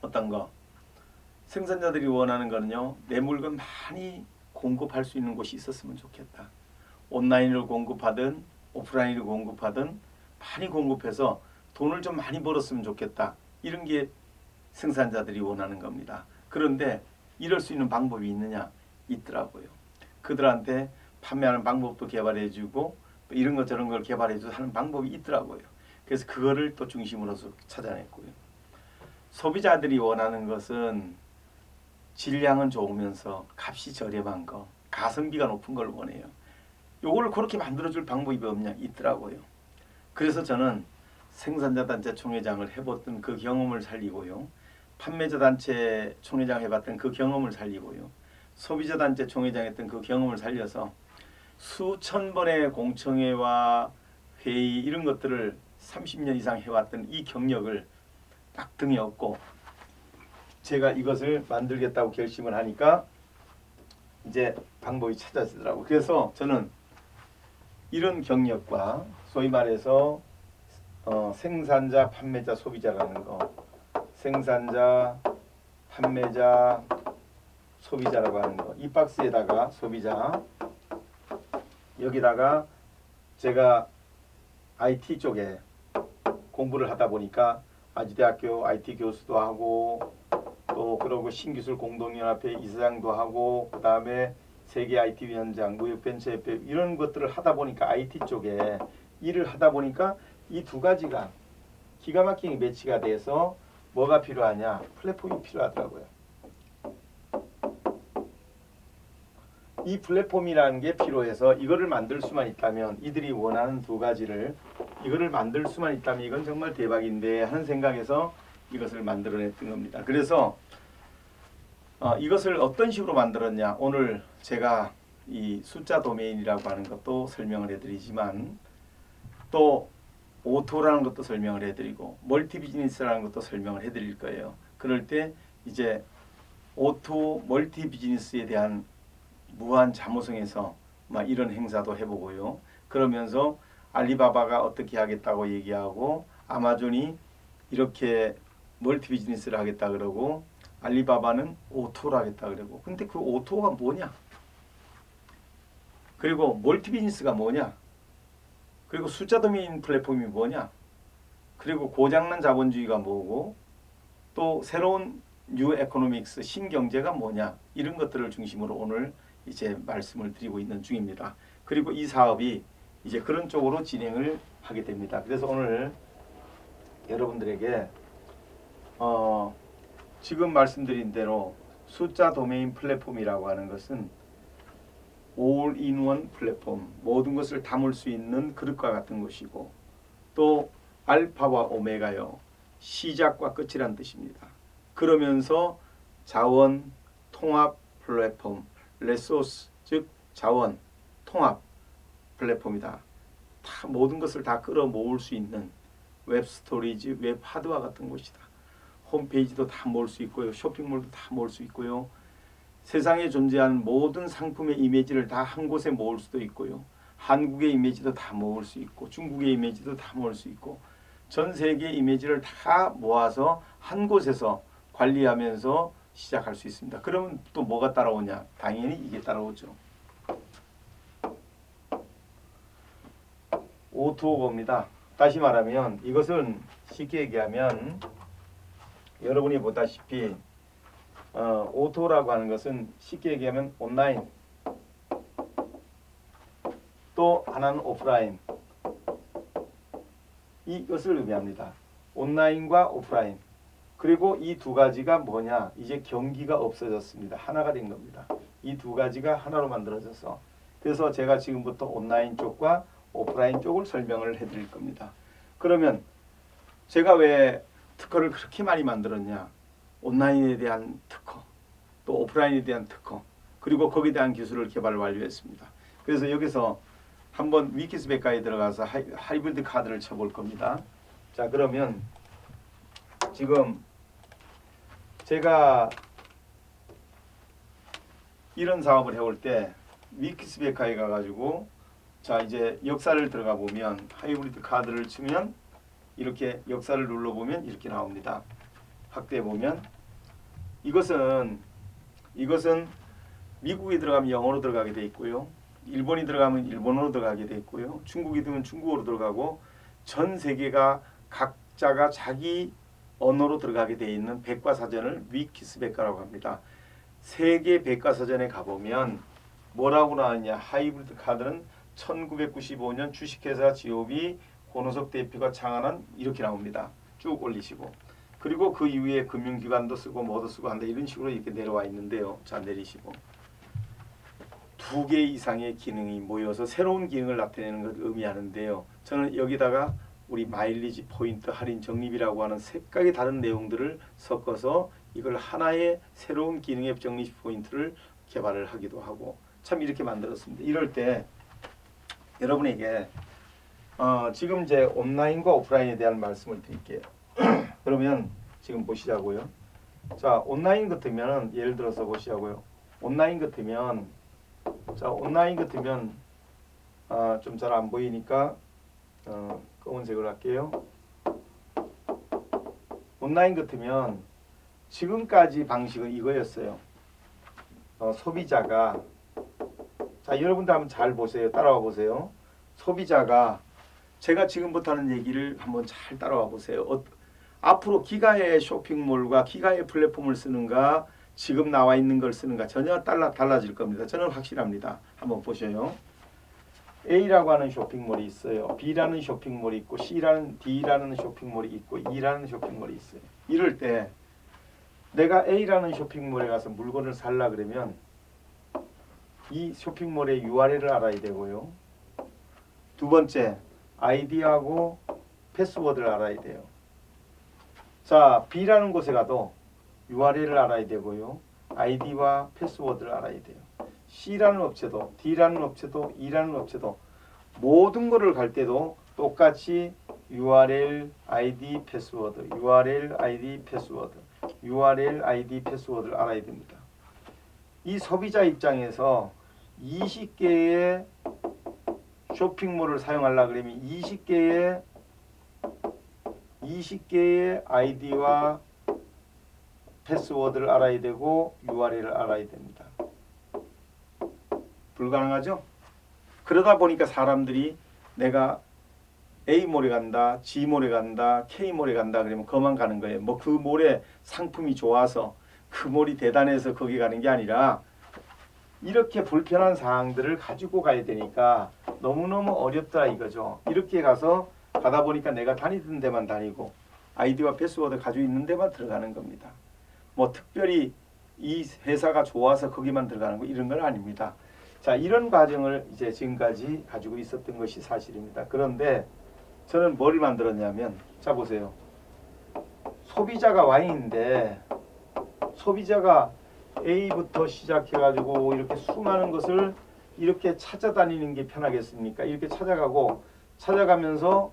어떤 거? 생산자들이 원하는 거는요, 내 물건 많이 공급할 수 있는 곳이 있었으면 좋겠다. 온라인으로 공급하든 오프라인으로 공급하든 많이 공급해서 돈을 좀 많이 벌었으면 좋겠다. 이런 게 생산자들이 원하는 겁니다. 그런데 이럴 수 있는 방법이 있느냐? 있더라고요. 그들한테 판매하는 방법도 개발해주고 이런 것 저런 걸 개발해주고 하는 방법이 있더라고요. 그래서 그거를 또 중심으로서 찾아냈고요. 소비자들이 원하는 것은 질량은 좋으면서 값이 저렴한 거, 가성비가 높은 걸 원해요. 요거를 그렇게 만들어줄 방법이 없냐? 있더라고요. 그래서 저는 생산자 단체 총회장을 해봤던 그 경험을 살리고요. 판매자 단체 총회장 해봤던 그 경험을 살리고요. 소비자 단체 총회장 했던 그 경험을 살려서 수천 번의 공청회와 회의 이런 것들을 30년 이상 해왔던 이 경력을 딱 등에 업고 제가 이것을 만들겠다고 결심을 하니까 이제 방법이 찾아지더라고요. 그래서 저는 이런 경력과 소위 말해서 생산자, 판매자, 소비자라는 거, 생산자, 판매자, 소비자라고 하는 거, 이 박스에다가 소비자, 여기다가 제가 IT 쪽에 공부를 하다 보니까 아주대학교 IT 교수도 하고 또 그러고 신기술 공동연합회 이사장도 하고 그 다음에 세계 IT 위원장, 무역벤처협회 이런 것들을 하다 보니까 IT 쪽에 일을 하다 보니까 이 두 가지가 기가 막히게 매치가 돼서 뭐가 필요하냐? 플랫폼이 필요하더라고요. 이 플랫폼이라는 게 필요해서 이거를 만들 수만 있다면 이들이 원하는 두 가지를 이거를 만들 수만 있다면 이건 정말 대박인데 하는 생각에서 이것을 만들어냈던 겁니다. 그래서 이것을 어떤 식으로 만들었냐? 오늘 제가 이 숫자 도메인이라고 하는 것도 설명을 해드리지만 또 오토라는 것도 설명을 해드리고 멀티 비즈니스라는 것도 설명을 해드릴 거예요. 그럴 때 이제 오토 멀티 비즈니스에 대한 무한 자모성에서 막 이런 행사도 해보고요. 그러면서 알리바바가 어떻게 하겠다고 얘기하고 아마존이 이렇게 멀티 비즈니스를 하겠다 그러고 알리바바는 오토를 하겠다 그러고 근데 그 오토가 뭐냐? 그리고 멀티 비즈니스가 뭐냐? 그리고 숫자 도메인 플랫폼이 뭐냐? 그리고 고장난 자본주의가 뭐고 또 새로운 뉴 에코노믹스 신경제가 뭐냐? 이런 것들을 중심으로 오늘 이제 말씀을 드리고 있는 중입니다. 그리고 이 사업이 이제 그런 쪽으로 진행을 하게 됩니다. 그래서 오늘 여러분들에게 지금 말씀드린 대로 숫자 도메인 플랫폼이라고 하는 것은 올인원 플랫폼, 모든 것을 담을 수 있는 그릇과 같은 것이고 또 알파와 오메가요. 시작과 끝이란 뜻입니다. 그러면서 자원 통합 플랫폼, 레소스 즉 자원 통합 플랫폼이다. 다 모든 것을 다 끌어모을 수 있는 웹 스토리지, 웹 하드와 같은 곳이다. 홈페이지도 다 모을 수 있고요. 쇼핑몰도 다 모을 수 있고요. 세상에 존재하는 모든 상품의 이미지를 다 한 곳에 모을 수도 있고요. 한국의 이미지도 다 모을 수 있고 중국의 이미지도 다 모을 수 있고 전 세계 이미지를 다 모아서 한 곳에서 관리하면서 시작할 수 있습니다. 그러면 또 뭐가 따라오냐? 당연히 이게 따라오죠. 오토고입니다. 다시 말하면 이것은 쉽게 얘기하면 여러분이 보다시피 오토라고 하는 것은 쉽게 얘기하면 온라인 또 하나는 오프라인 이것을 의미합니다. 온라인과 오프라인 그리고 이 두 가지가 뭐냐 이제 경기가 없어졌습니다. 하나가 된 겁니다. 이 두 가지가 하나로 만들어져서 그래서 제가 지금부터 온라인 쪽과 오프라인 쪽을 설명을 해드릴 겁니다. 그러면 제가 왜 특허를 그렇게 많이 만들었냐 온라인에 대한 특허 또 오프라인에 대한 특허 그리고 거기에 대한 기술을 개발 완료했습니다. 그래서 여기서 한번 위키스백과에 들어가서 하이브리드 카드를 쳐볼 겁니다. 자 그러면 지금 제가 이런 사업을 해올 때 위키스백과에 가가지고 자 이제 역사를 들어가 보면 하이브리드 카드를 치면 이렇게 역사를 눌러보면 이렇게 나옵니다. 확대해 보면 이것은 미국이 들어가면 영어로 들어가게 돼 있고요. 일본이 들어가면 일본어로 들어가게 돼 있고요. 중국이 들어가면 중국어로 들어가고 전 세계가 각자가 자기 언어로 들어가게 돼 있는 백과사전을 위키스백과라고 합니다. 세계 백과사전에 가보면 뭐라고 나왔냐 하이브리드 카드는 1995년 주식회사 GOB 권호석 대표가 창안한 이렇게 나옵니다. 쭉 올리시고 그리고 그 이후에 금융기관도 쓰고 뭐도 쓰고 한다 이런 식으로 이렇게 내려와 있는데요. 자 내리시고 2개 이상의 기능이 모여서 새로운 기능을 나타내는 것을 의미하는데요. 저는 여기다가 우리 마일리지 포인트 할인 적립이라고 하는 색깔이 다른 내용들을 섞어서 이걸 하나의 새로운 기능의 적립 포인트를 개발을 하기도 하고 참 이렇게 만들었습니다. 이럴 때 여러분에게 지금 이제 온라인과 오프라인에 대한 말씀을 드릴게요. 그러면 지금 보시자고요. 자 온라인 같으면 예를 들어서 보시자고요. 온라인 같으면 좀 잘 안 보이니까 검은색으로 할게요. 온라인 같으면 지금까지 방식은 이거였어요. 소비자가 자 여러분들 한번 잘 보세요. 따라와 보세요. 소비자가 제가 지금부터 하는 얘기를 한번 잘 따라와 보세요. 앞으로 기가의 쇼핑몰과 기가의 플랫폼을 쓰는가 지금 나와 있는 걸 쓰는가 전혀 달라질 겁니다. 저는 확실합니다. 한번 보셔요. A라고 하는 쇼핑몰이 있어요. B라는 쇼핑몰이 있고 D라는 쇼핑몰이 있고 E라는 쇼핑몰이 있어요. 이럴 때 내가 A라는 쇼핑몰에 가서 물건을 살라 그러면 이 쇼핑몰의 URL을 알아야 되고요. 두 번째 아이디하고 패스워드를 알아야 돼요. 자 B라는 곳에 가도 URL을 알아야 되고요. 아이디와 패스워드를 알아야 돼요. C라는 업체도 D라는 업체도 E라는 업체도 모든 거를 갈 때도 똑같이 URL, ID, 패스워드, URL, ID, 패스워드, URL, ID, 패스워드를 알아야 됩니다. 이 소비자 입장에서 20개의 쇼핑몰을 사용하려고 그러면 20개의 아이디와 패스워드를 알아야 되고 URL을 알아야 됩니다. 불가능하죠? 그러다 보니까 사람들이 내가 A몰에 간다, G몰에 간다, K몰에 간다 그러면 그만 가는 거예요. 뭐 그 몰에 상품이 좋아서 그 몰이 대단해서 거기 가는 게 아니라 이렇게 불편한 사항들을 가지고 가야 되니까 너무너무 어렵다 이거죠. 이렇게 가다 보니까 내가 다니던 데만 다니고 아이디와 패스워드 가지고 있는 데만 들어가는 겁니다. 뭐 특별히 이 회사가 좋아서 거기만 들어가는 거 이런 건 아닙니다. 자 이런 과정을 이제 지금까지 가지고 있었던 것이 사실입니다. 그런데 저는 뭘 만들었냐면 자 보세요. 소비자가 와 있는데 소비자가 A부터 시작해가지고 이렇게 수많은 것을 이렇게 찾아다니는 게 편하겠습니까? 이렇게 찾아가면서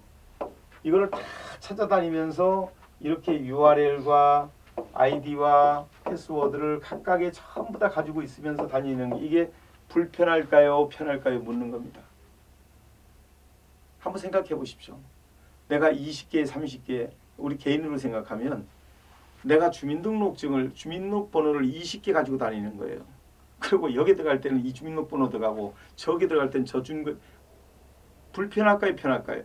이거를 다 찾아다니면서 이렇게 URL과 아이디와 패스워드를 각각의 전부 다 가지고 있으면서 다니는 이게 불편할까요? 편할까요? 묻는 겁니다. 한번 생각해 보십시오. 내가 20개, 30개 우리 개인으로 생각하면 내가 주민등록번호를 20개 가지고 다니는 거예요. 그리고 여기 들어갈 때는 이 주민등록번호 들어가고 저기 들어갈 때는 저 주민등록 불편할까요? 편할까요?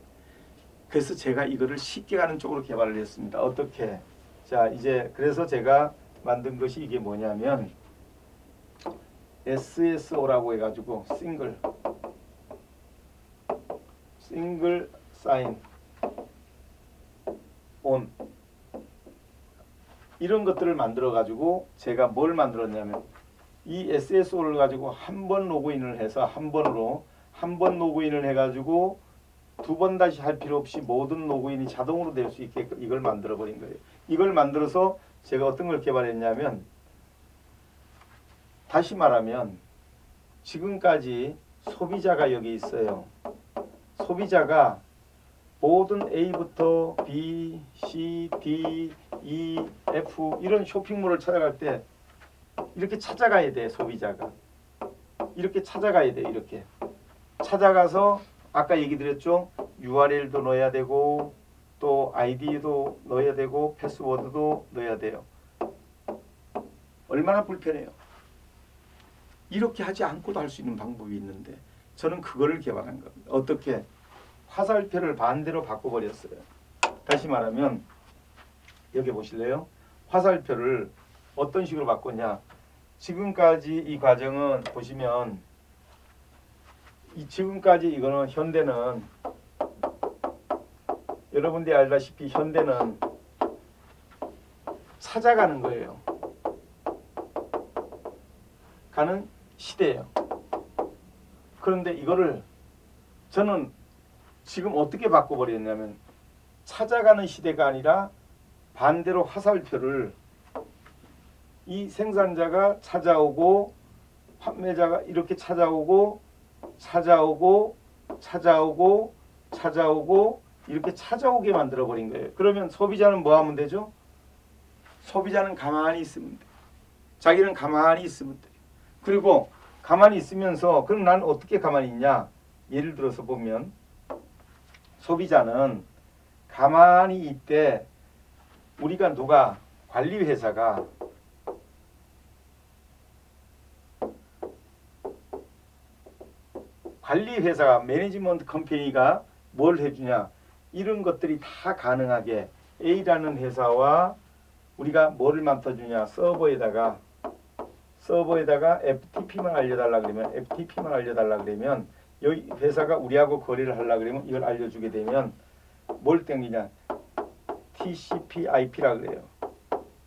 그래서 제가 이거를 쉽게 가는 쪽으로 개발을 했습니다. 어떻게? 자, 이제 그래서 제가 만든 것이 이게 뭐냐면 SSO라고 해가지고 싱글 사인 온 이런 것들을 만들어 가지고 제가 뭘 만들었냐면 이 SSO를 가지고 한 번 로그인을 해서 한 번 로그인을 해가지고 두 번 다시 할 필요 없이 모든 로그인이 자동으로 될 수 있게 이걸 만들어 버린 거예요. 이걸 만들어서 제가 어떤 걸 개발했냐면 다시 말하면 지금까지 소비자가 여기 있어요. 소비자가 모든 A부터 B, C, D, E, F 이런 쇼핑몰을 찾아갈 때 이렇게 찾아가야 돼. 소비자가 이렇게 찾아가야 돼. 이렇게 찾아가서 아까 얘기 드렸죠. URL도 넣어야 되고 또 아이디도 넣어야 되고 패스워드도 넣어야 돼요. 얼마나 불편해요. 이렇게 하지 않고도 할 수 있는 방법이 있는데 저는 그거를 개발한 겁니다. 어떻게? 화살표를 반대로 바꿔버렸어요. 다시 말하면 여기 보실래요? 화살표를 어떤 식으로 바꿨냐? 지금까지 이 과정은 보시면 지금까지 이거는 현대는 여러분들이 알다시피 현대는 찾아가는 거예요. 가는 시대예요. 그런데 이거를 저는 지금 어떻게 바꿔버렸냐면 찾아가는 시대가 아니라 반대로 화살표를 이 생산자가 찾아오고 판매자가 이렇게 찾아오고 이렇게 찾아오게 만들어 버린 거예요. 그러면 소비자는 뭐 하면 되죠? 소비자는 가만히 있으면 돼. 자기는 가만히 있으면 돼. 그리고 가만히 있으면서 그럼 난 어떻게 가만히 있냐? 예를 들어서 보면 소비자는 가만히 있대. 우리가 누가 관리회사가 매니지먼트 컴퍼니가 뭘 해주냐? 이런 것들이 다 가능하게 A라는 회사와 우리가 뭐를 맡아주냐? 서버에다가 FTP만 알려달라 그러면 여기 회사가 우리하고 거래를 하려고 그러면 이걸 알려주게 되면 뭘 땡기냐? TCP/IP라 그래요.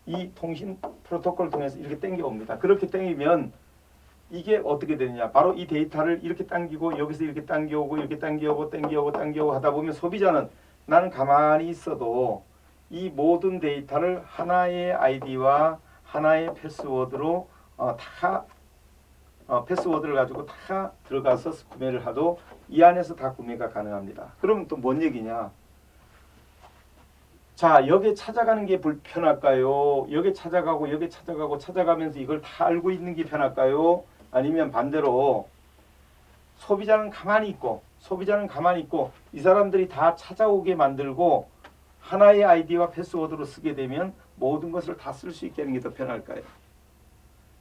이 통신 프로토콜을 통해서 이렇게 땡겨옵니다. 그렇게 땡기면 이게 어떻게 되느냐? 바로 이 데이터를 이렇게 당기고 여기서 이렇게 당겨오고 이렇게 당겨오고 하다 보면 소비자는 나는 가만히 있어도 이 모든 데이터를 하나의 아이디와 하나의 패스워드로 패스워드를 가지고 다 들어가서 구매를 하도 이 안에서 다 구매가 가능합니다. 그러면 또 뭔 얘기냐? 자, 여기 찾아가는 게 불편할까요? 여기 찾아가면서 이걸 다 알고 있는 게 편할까요? 아니면 반대로 소비자는 가만히 있고 이 사람들이 다 찾아오게 만들고 하나의 아이디와 패스워드로 쓰게 되면 모든 것을 다 쓸 수 있게 하는 게 더 편할까요?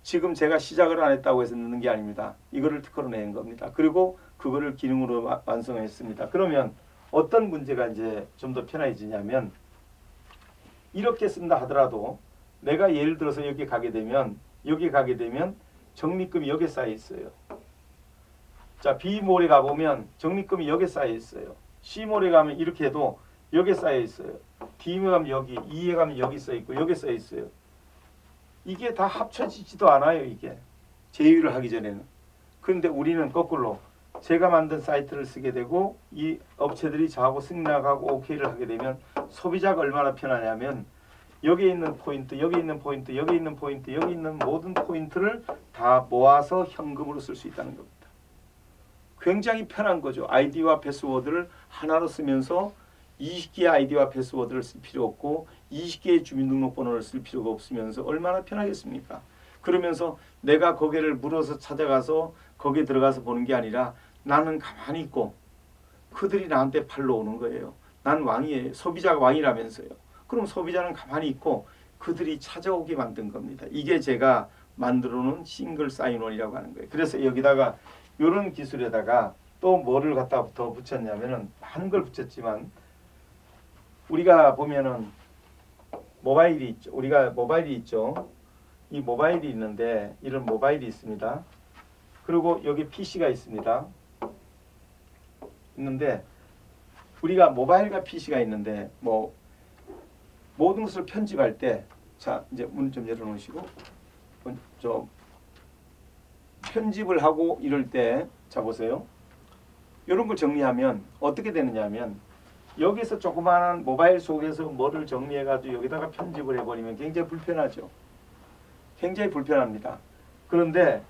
지금 제가 시작을 안 했다고 해서 넣는 게 아닙니다. 이거를 특허로 낸 겁니다. 그리고 그거를 기능으로 완성했습니다. 그러면 어떤 문제가 이제 좀 더 편해지냐면 이렇게 쓴다 하더라도 내가 예를 들어서 여기 가게 되면 적립금이 여기에 쌓여 있어요. 자, B몰에 가보면 적립금이 여기에 쌓여 있어요. C몰에 가면 이렇게 해도 여기에 쌓여 있어요. D에 가면 여기, E에 가면 여기 써 있고 여기에 써 있어요. 이게 다 합쳐지지도 않아요. 이게 제휴를 하기 전에는. 그런데 우리는 거꾸로 제가 만든 사이트를 쓰게 되고 이 업체들이 저하고 승낙하고 오케이를 하게 되면 소비자가 얼마나 편하냐면 여기 있는 포인트, 여기 있는 모든 포인트를 다 모아서 현금으로 쓸 수 있다는 겁니다. 굉장히 편한 거죠. 아이디와 패스워드를 하나로 쓰면서 20개의 아이디와 패스워드를 쓸 필요 없고 20개의 주민등록번호를 쓸 필요가 없으면서 얼마나 편하겠습니까? 그러면서 내가 거기를 물어서 찾아가서 거기에 들어가서 보는 게 아니라 나는 가만히 있고 그들이 나한테 팔러 오는 거예요. 난 왕이에요. 소비자가 왕이라면서요. 그럼 소비자는 가만히 있고 그들이 찾아오게 만든 겁니다. 이게 제가 만들어 놓은 싱글 사인원이라고 하는 거예요. 그래서 여기다가 이런 기술에다가 또 뭐를 갖다 더 붙였냐면은 많은 걸 붙였지만 우리가 보면은 모바일이 있죠. 우리가 모바일이 있죠. 이 모바일이 있는데 이런 모바일이 있습니다. 그리고 여기 PC가 있습니다. 있는데 우리가 모바일과 PC가 있는데 뭐 모든 것을 편집할 때 자 이제 문 좀 열어놓으시고 좀 편집을 하고 이럴 때 자 보세요. 이런 걸 정리하면 어떻게 되느냐면 여기서 조그마한 모바일 속에서 뭐를 정리해가지고 여기다가 편집을 해버리면 굉장히 불편하죠. 굉장히 불편합니다. 그런데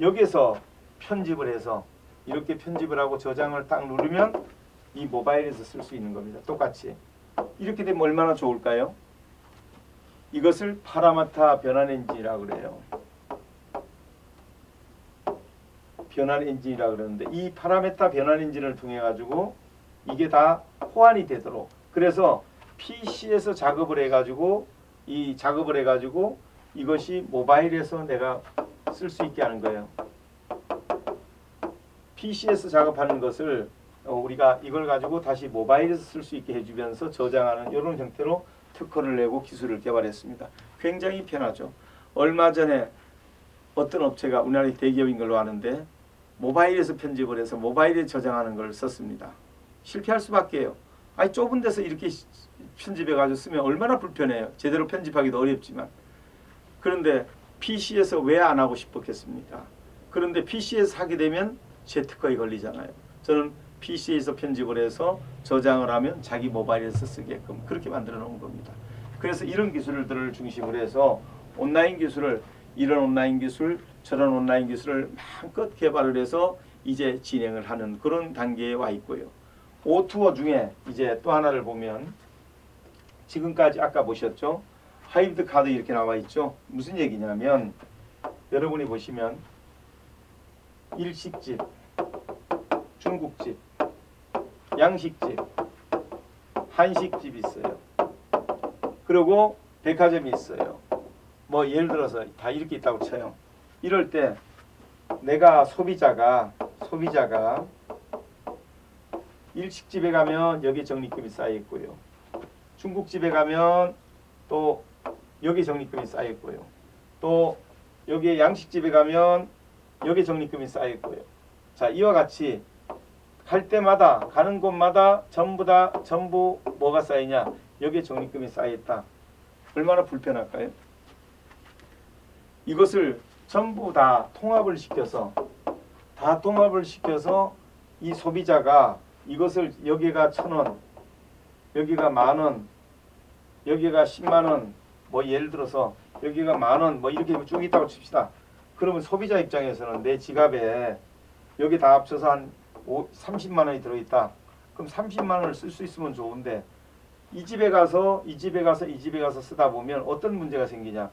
여기서 편집을 해서 이렇게 편집을 하고 저장을 딱 누르면 이 모바일에서 쓸 수 있는 겁니다. 똑같이. 이렇게 되면 얼마나 좋을까요? 이것을 파라마타 변환 엔진이라고 그래요. 변환 엔진이라고 그러는데 이 파라메타 변환 엔진을 통해 가지고 이게 다 호환이 되도록 그래서 PC에서 작업을 해가지고 이것이 모바일에서 내가 쓸 수 있게 하는 거예요. PC에서 작업하는 것을 우리가 이걸 가지고 다시 모바일에서 쓸 수 있게 해주면서 저장하는 이런 형태로 특허를 내고 기술을 개발했습니다. 굉장히 편하죠. 얼마 전에 어떤 업체가 우리나라의 대기업인 걸로 아는데 모바일에서 편집을 해서 모바일에 저장하는 걸 썼습니다. 실패할 수밖에요. 아니 좁은 데서 이렇게 편집해가지고 쓰면 얼마나 불편해요. 제대로 편집하기도 어렵지만. 그런데 PC에서 왜 안 하고 싶었겠습니까? 그런데 PC에서 하게 되면 제 특허에 걸리잖아요. 저는 PC에서 편집을 해서 저장을 하면 자기 모바일에서 쓰게끔 그렇게 만들어 놓은 겁니다. 그래서 이런 기술들을 중심으로 해서 온라인 기술을 이런 온라인 기술 저런 온라인 기술을 마음껏 개발을 해서 이제 진행을 하는 그런 단계에 와 있고요. 오투어 중에 이제 또 하나를 보면 지금까지 아까 보셨죠? 하이브리드 카드 이렇게 나와 있죠? 무슨 얘기냐면 여러분이 보시면 일식집, 중국집, 양식집, 한식집이 있어요. 그리고 백화점이 있어요. 뭐 예를 들어서 다 이렇게 있다고 쳐요. 이럴 때 내가 소비자가 일식집에 가면 여기 적립금이 쌓여 있고요. 중국집에 가면 또 여기 적립금이 쌓여 있고요. 또 여기 양식집에 가면 여기 적립금이 쌓여 있고요. 자, 이와 같이 갈 때마다 가는 곳마다 전부 뭐가 쌓이냐? 여기에 적립금이 쌓여 있다. 얼마나 불편할까요? 이것을 전부 다 통합을 시켜서 이 소비자가 이것을 여기가 1,000원, 여기가 10,000원, 여기가 10만원, 뭐 예를 들어서 여기가 10,000원, 뭐 이렇게 쭉 있다고 칩시다. 그러면 소비자 입장에서는 내 지갑에 여기 다 합쳐서 한 30만 원이 들어있다. 그럼 30만 원을 쓸 수 있으면 좋은데 이 집에 가서 쓰다 보면 어떤 문제가 생기냐?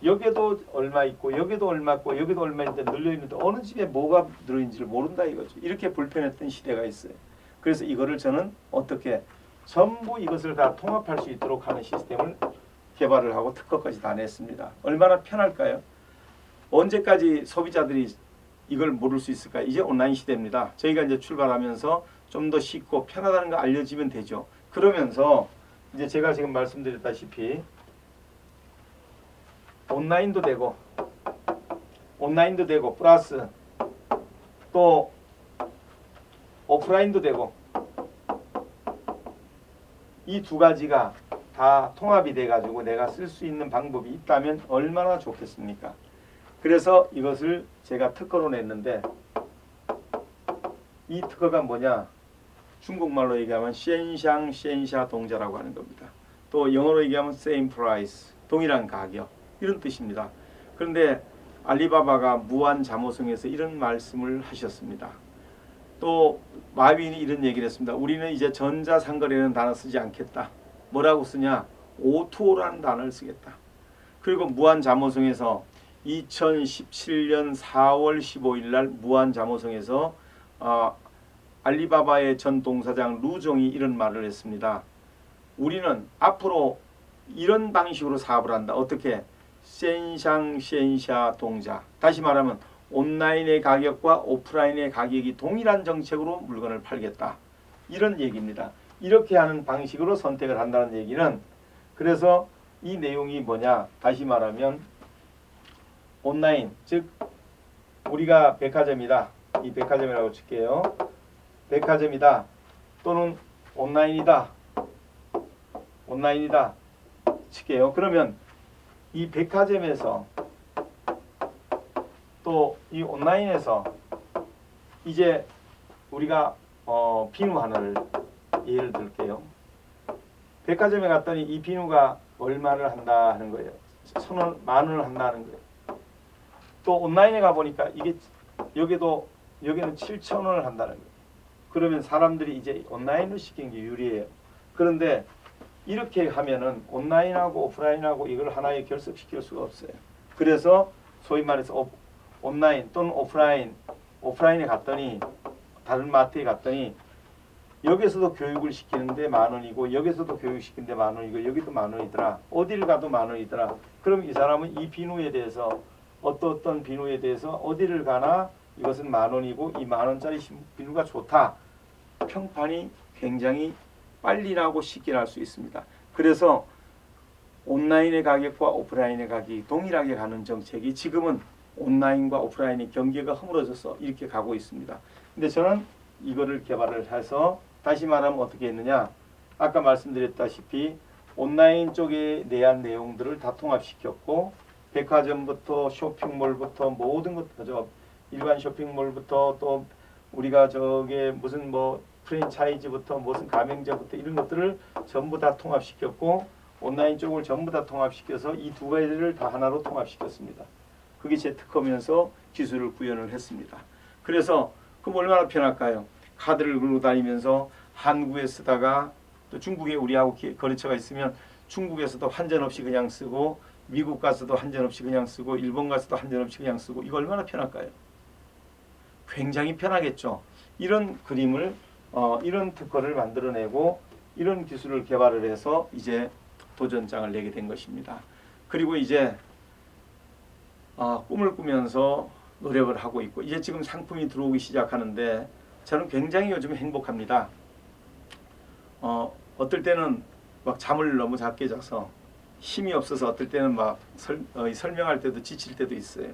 여기도 얼마 있고 여기도 얼마 있고 여기도 얼마 있는데 늘려 있는데 어느 집에 뭐가 들어있는지를 모른다 이거죠. 이렇게 불편했던 시대가 있어요. 그래서 이거를 저는 어떻게 전부 이것을 다 통합할 수 있도록 하는 시스템을 개발을 하고 특허까지 다 냈습니다. 얼마나 편할까요? 언제까지 소비자들이 이걸 모를 수 있을까요? 이제 온라인 시대입니다. 저희가 이제 출발하면서 좀 더 쉽고 편하다는 거 알려지면 되죠. 그러면서 이제 제가 지금 말씀드렸다시피 온라인도 되고 플러스 또 오프라인도 되고 이 두 가지가 다 통합이 돼 가지고 내가 쓸 수 있는 방법이 있다면 얼마나 좋겠습니까? 그래서 이것을 제가 특허로 냈는데 이 특허가 뭐냐? 중국말로 얘기하면 셴샹 동자라고 하는 겁니다. 또 영어로 얘기하면 same price, 동일한 가격 이런 뜻입니다. 그런데 알리바바가 무한 잠오성에서 이런 말씀을 하셨습니다. 또 마윈이 이런 얘기를 했습니다. 우리는 이제 전자상거래라는 단어 쓰지 않겠다. 뭐라고 쓰냐? O2O라는 단어를 쓰겠다. 그리고 무한자모성에서 2017년 4월 15일 날 무한자모성에서 알리바바의 전 동사장 루종이 이런 말을 했습니다. 우리는 앞으로 이런 방식으로 사업을 한다. 어떻게? 센샹센샤 동자. 다시 말하면 온라인의 가격과 오프라인의 가격이 동일한 정책으로 물건을 팔겠다. 이런 얘기입니다. 이렇게 하는 방식으로 선택을 한다는 얘기는, 그래서 이 내용이 뭐냐? 다시 말하면 온라인, 즉 우리가 백화점이다. 이 백화점이라고 칠게요. 백화점이다. 또는 온라인이다. 온라인이다. 칠게요. 그러면 이 백화점에서 또 이 온라인에서 이제 우리가 비누 하나를 예를 들게요. 백화점에 갔더니 이 비누가 얼마를 한다 하는 거예요. 1,000원, 10,000원을 한다는 거예요. 또 온라인에 가보니까 이게 여기는 7,000원을 한다는 거예요. 그러면 사람들이 이제 온라인으로 시키는 게 유리해요. 그런데 이렇게 하면은 온라인하고 오프라인하고 이걸 하나에 결석시킬 수가 없어요. 그래서 소위 말해서 온라인 또는 오프라인에 갔더니, 다른 마트에 갔더니 여기서도 교육을 시키는데 10,000원이고 여기서도 교육시키는데 10,000원이고 여기도 10,000원이더라. 어디를 가도 10,000원이더라. 그럼 이 사람은 이 비누에 대해서 어떤 비누에 대해서 어디를 가나 이것은 10,000원이고 이 10,000원짜리 비누가 좋다. 평판이 굉장히 빨리 나고 쉽게 날 수 있습니다. 그래서 온라인의 가격과 오프라인의 가격이 동일하게 가는 정책이 지금은 온라인과 오프라인의 경계가 허물어져서 이렇게 가고 있습니다. 근데 저는 이거를 개발을 해서, 다시 말하면 어떻게 했느냐? 아까 말씀드렸다시피 온라인 쪽에 대한 내용들을 다 통합시켰고, 백화점부터 쇼핑몰부터 모든 것, 일반 쇼핑몰부터 또 우리가 저게 무슨 뭐 프랜차이즈부터 무슨 가맹점부터 이런 것들을 전부 다 통합시켰고, 온라인 쪽을 전부 다 통합시켜서 이 두 가지를 다 하나로 통합시켰습니다. 그게 제 특허면서 기술을 구현을 했습니다. 그래서 그럼 얼마나 편할까요? 카드를 걸고 다니면서 한국에 쓰다가 또 중국에 우리하고 거래처가 있으면 중국에서도 환전 없이 그냥 쓰고, 미국 가서도 환전 없이 그냥 쓰고, 일본 가서도 환전 없이 그냥 쓰고, 이거 얼마나 편할까요? 굉장히 편하겠죠. 이런 그림을 이런 특허를 만들어내고 이런 기술을 개발을 해서 이제 도전장을 내게 된 것입니다. 그리고 이제 꿈을 꾸면서 노력을 하고 있고, 이제 지금 상품이 들어오기 시작하는데 저는 굉장히 요즘 행복합니다. 어떨 때는 막 잠을 너무 작게 자서 힘이 없어서 어떨 때는 막 설명할 때도 지칠 때도 있어요.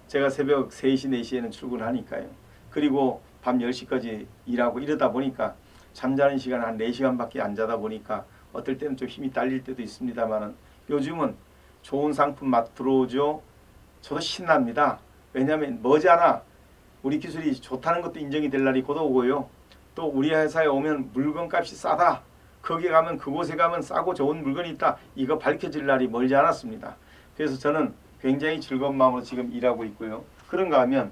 제가 새벽 3시, 4시에는 출근하니까요. 그리고 밤 10시까지 일하고 이러다 보니까 잠자는 시간 한 4시간밖에 안 자다 보니까 어떨 때는 좀 힘이 딸릴 때도 있습니다만은, 요즘은 좋은 상품 막 들어오죠. 저도 신납니다. 왜냐하면 머지않아 우리 기술이 좋다는 것도 인정이 될 날이 곧 오고요. 또 우리 회사에 오면 물건값이 싸다. 거기 가면, 그곳에 가면 싸고 좋은 물건이 있다. 이거 밝혀질 날이 멀지 않았습니다. 그래서 저는 굉장히 즐거운 마음으로 지금 일하고 있고요. 그런가 하면,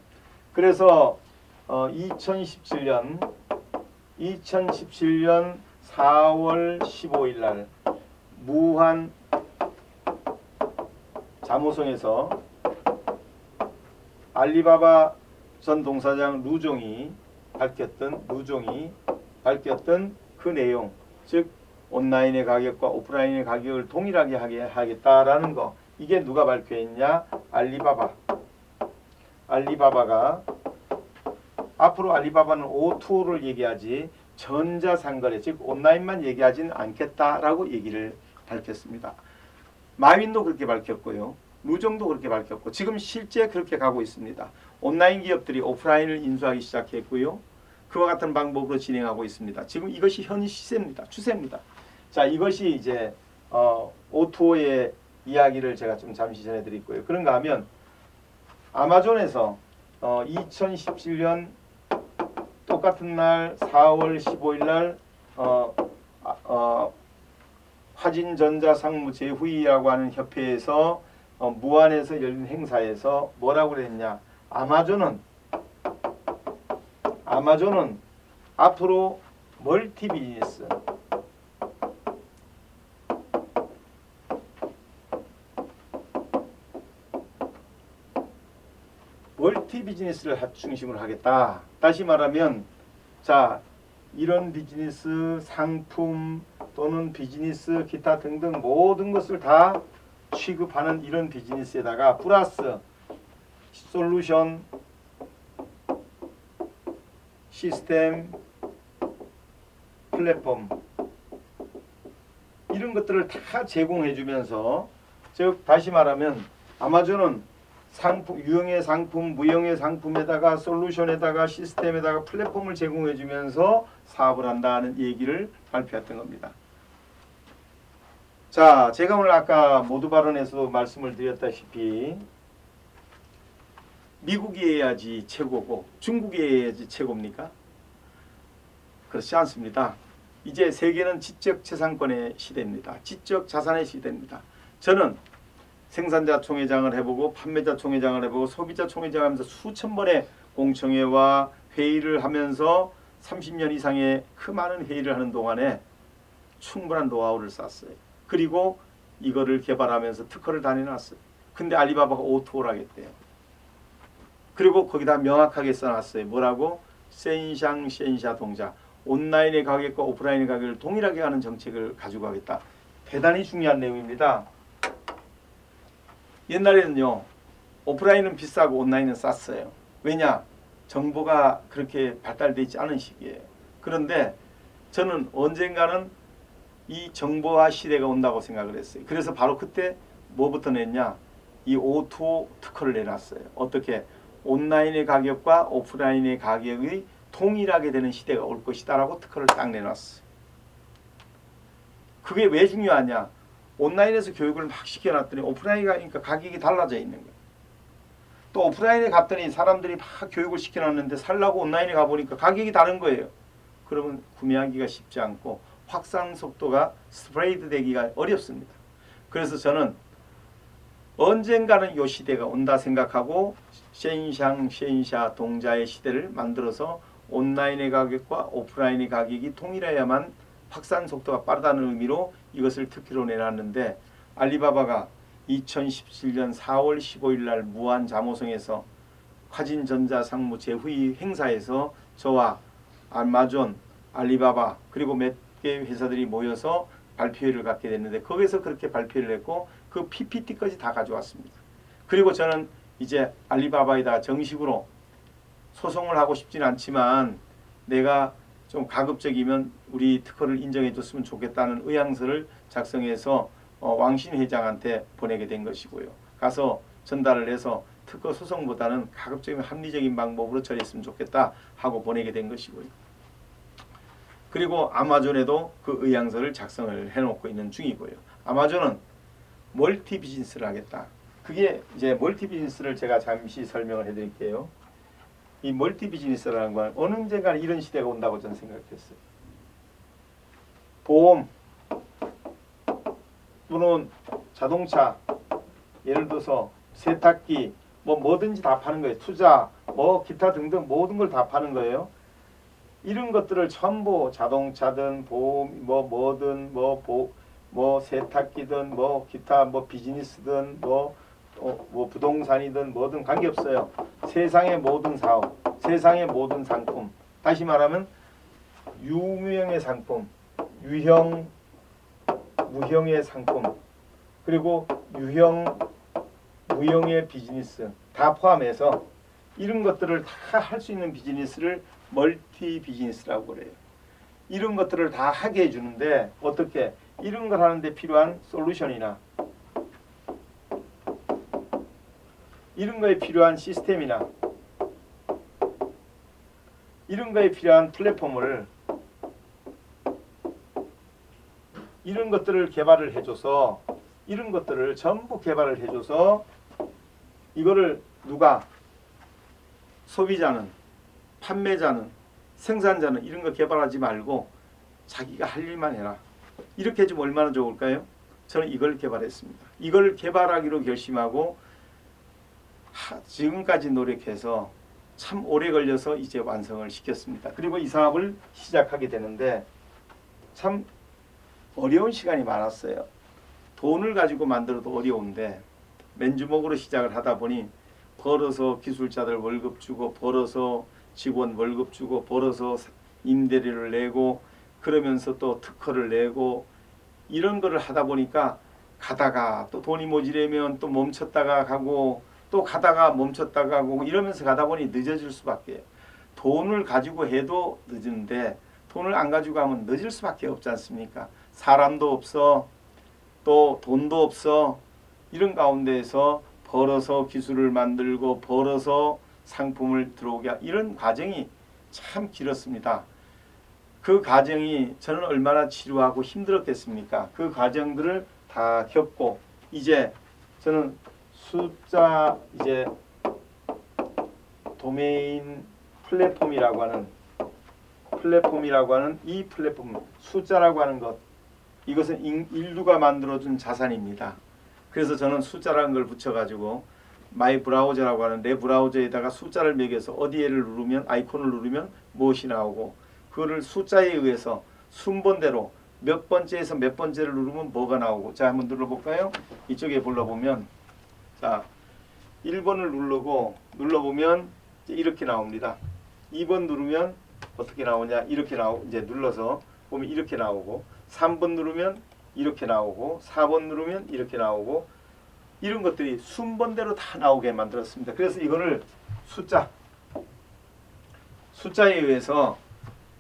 그래서 2017년 4월 15일 날 무한 자모성에서 알리바바 전 동사장 루종이 밝혔던 그 내용, 즉 온라인의 가격과 오프라인의 가격을 동일하게 하게 하겠다라는 거. 이게 누가 발표했냐? 알리바바가 앞으로 알리바바는 O2O를 얘기하지 전자상거래, 즉 온라인만 얘기하지는 않겠다라고 얘기를 밝혔습니다. 마윈도 그렇게 밝혔고요. 루종도 그렇게 밝혔고, 지금 실제 그렇게 가고 있습니다. 온라인 기업들이 오프라인을 인수하기 시작했고요. 그와 같은 방법으로 진행하고 있습니다. 지금 이것이 현 시세입니다. 추세입니다. 자, 이것이 이제 O2O의 이야기를 제가 좀 잠시 전해드리고요. 그런가 하면 아마존에서 2017년 똑같은 날 4월 15일 날 화진전자상무제후위라고 하는 협회에서 무안에서 열린 행사에서 뭐라고 그랬냐? 아마존은 아마존은 앞으로 멀티 비즈니스, 멀티 비즈니스를 중심으로 하겠다. 다시 말하면 자, 이런 비즈니스, 상품 또는 비즈니스 기타 등등 모든 것을 다 취급하는 이런 비즈니스에다가 플러스 솔루션, 시스템, 플랫폼 이런 것들을 다 제공해 주면서, 즉 다시 말하면 아마존은 상품, 유형의 상품, 무형의 상품에다가 솔루션에다가 시스템에다가 플랫폼을 제공해 주면서 사업을 한다는 얘기를 발표했던 겁니다. 자, 제가 오늘 아까 모두 발언에서 말씀을 드렸다시피 미국이 해야지 최고고 중국이 해야지 최고입니까? 그렇지 않습니다. 이제 세계는 지적재산권의 시대입니다. 지적자산의 시대입니다. 저는 생산자 총회장을 해보고 판매자 총회장을 해보고 소비자 총회장을 하면서 수천 번의 공청회와 회의를 하면서 30년 이상의 그 많은 회의를 하는 동안에 충분한 노하우를 쌓았어요. 그리고 이거를 개발하면서 특허를 다 내놨어요. 근데 알리바바가 O2O를 하겠대요. 그리고 거기다 명확하게 써놨어요. 뭐라고? 센샹 동자. 온라인의 가격과 오프라인의 가격을 동일하게 하는 정책을 가지고 가겠다. 대단히 중요한 내용입니다. 옛날에는요, 오프라인은 비싸고 온라인은 쌌어요. 왜냐? 정보가 그렇게 발달되어 있지 않은 시기예요. 그런데 저는 언젠가는 이 정보화 시대가 온다고 생각을 했어요. 그래서 바로 그때 뭐부터 냈냐? 이 O2O 특허를 내놨어요. 어떻게? 온라인의 가격과 오프라인의 가격이 동일하게 되는 시대가 올 것이다 라고 특허를 딱 내놨어요. 그게 왜 중요하냐? 온라인에서 교육을 막 시켜놨더니 오프라인에 가니까 가격이 달라져 있는 거예요. 또 오프라인에 갔더니 사람들이 막 교육을 시켜놨는데 살라고 온라인에 가보니까 가격이 다른 거예요. 그러면 구매하기가 쉽지 않고 확산 속도가 스프레이드 되기가 어렵습니다. 그래서 저는 언젠가는 이 시대가 온다 생각하고 셴샹 동자의 시대를 만들어서 온라인의 가격과 오프라인의 가격이 동일해야만 확산 속도가 빠르다는 의미로 이것을 특허로 내놨는데, 알리바바가 2017년 4월 15일 날 무안 자모성에서 화진전자상무 제후위 행사에서 저와 아마존, 알리바바 그리고 몇 개 회사들이 모여서 발표회를 갖게 됐는데, 거기서 그렇게 발표를 했고 그 PPT까지 다 가져왔습니다. 그리고 저는 이제 알리바바에다 정식으로 소송을 하고 싶지는 않지만 내가 좀 가급적이면 우리 특허를 인정해 줬으면 좋겠다는 의향서를 작성해서 왕신 회장한테 보내게 된 것이고요. 가서 전달을 해서 특허 소송보다는 가급적이면 합리적인 방법으로 처리했으면 좋겠다 하고 보내게 된 것이고요. 그리고 아마존에도 그 의향서를 작성을 해놓고 있는 중이고요. 아마존은 멀티 비즈니스를 하겠다. 그게 이제 멀티 비즈니스를 제가 잠시 설명을 해드릴게요. 이 멀티 비즈니스라는 건 어느 언젠가 이런 시대가 온다고 저는 생각했어요. 보험 또는 자동차, 예를 들어서 세탁기, 뭐든지 다 파는 거예요. 투자, 기타 등등 모든 걸 다 파는 거예요. 이런 것들을 전부 자동차든 보험, 뭐든 세탁기든 기타 비즈니스든 부동산이든 뭐든 관계없어요. 세상의 모든 사업, 세상의 모든 상품, 다시 말하면 유무형의 상품, 유형, 무형의 상품, 그리고 유형, 무형의 비즈니스 다 포함해서 이런 것들을 다 할 수 있는 비즈니스를 멀티 비즈니스라고 그래요. 이런 것들을 다 하게 해주는데, 어떻게? 이런 걸 하는데 필요한 솔루션이나 이런 거에 필요한 시스템이나 이런 거에 필요한 플랫폼을, 이런 것들을 개발을 해줘서, 이런 것들을 전부 개발을 해줘서 이거를 누가? 소비자는, 판매자는, 생산자는 이런 거 개발하지 말고 자기가 할 일만 해라. 이렇게 해주면 얼마나 좋을까요? 저는 이걸 개발했습니다. 이걸 개발하기로 결심하고 지금까지 노력해서 참 오래 걸려서 이제 완성을 시켰습니다. 그리고 이 사업을 시작하게 되는데 참 어려운 시간이 많았어요. 돈을 가지고 만들어도 어려운데 맨주먹으로 시작을 하다 보니 벌어서 기술자들 월급 주고 벌어서 직원 월급 주고 벌어서 임대료를 내고 그러면서 또 특허를 내고 이런 거를 하다 보니까 가다가 또 돈이 모자라면 또 멈췄다가 가고 또 가다가 멈췄다가 가고 이러면서 가다 보니 늦어질 수밖에. 돈을 가지고 해도 늦은데 돈을 안 가지고 하면 늦을 수밖에 없지 않습니까? 사람도 없어 또 돈도 없어. 이런 가운데에서 벌어서 기술을 만들고 벌어서 상품을 들어오게 이런 과정이 참 길었습니다. 그 과정이 저는 얼마나 지루하고 힘들었겠습니까? 그 과정들을 다 겪고 이제 저는 숫자 이제 도메인 플랫폼이라고 하는 이 플랫폼 숫자라고 하는 것 이것은 인류가 만들어준 자산입니다. 그래서 저는 숫자라는 걸 붙여가지고 마이 브라우저라고 하는 내 브라우저에다가 숫자를 매겨서 어디에를 누르면 아이콘을 누르면 무엇이 나오고 그거를 숫자에 의해서 순번대로 몇 번째에서 몇 번째를 누르면 뭐가 나오고 자 한번 눌러볼까요? 이쪽에 불러보면 자 1번을 눌러보면 이렇게 나옵니다. 2번 누르면 어떻게 나오냐 이렇게 이제 눌러서 보면 이렇게 나오고 3번 누르면 이렇게 나오고 4번 누르면 이렇게 나오고 이런 것들이 순번대로 다 나오게 만들었습니다. 그래서 이거를 숫자에 의해서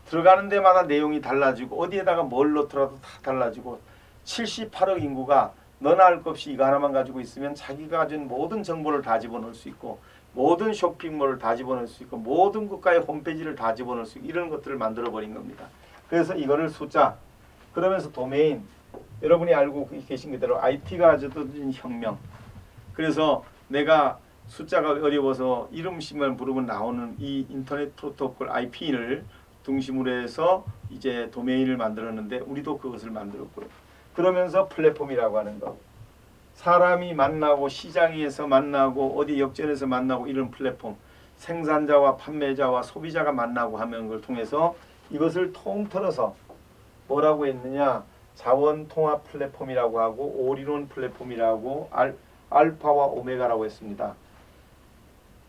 들어가는 데마다 내용이 달라지고 어디에다가 뭘 넣더라도 다 달라지고 78억 인구가 너나 할 것 없이 이거 하나만 가지고 있으면 자기가 가진 모든 정보를 다 집어넣을 수 있고 모든 쇼핑몰을 다 집어넣을 수 있고 모든 국가의 홈페이지를 다 집어넣을 수 있고 이런 것들을 만들어 버린 겁니다. 그래서 이거를 숫자 그러면서 도메인 여러분이 알고 계신 그대로 IT가 가져온 혁명. 그래서 내가 숫자가 어려워서 이름씩만 부르면 나오는 이 인터넷 프로토콜 IP를 중심으로 해서 이제 도메인을 만들었는데 우리도 그것을 만들었고요. 그러면서 플랫폼이라고 하는 거. 사람이 만나고 시장에서 만나고 어디 역전에서 만나고 이런 플랫폼. 생산자와 판매자와 소비자가 만나고 하는 걸 통해서 이것을 통틀어서 뭐라고 했느냐. 자원통합 플랫폼이라고 하고 올인원 플랫폼이라고 알파와 오메가라고 했습니다.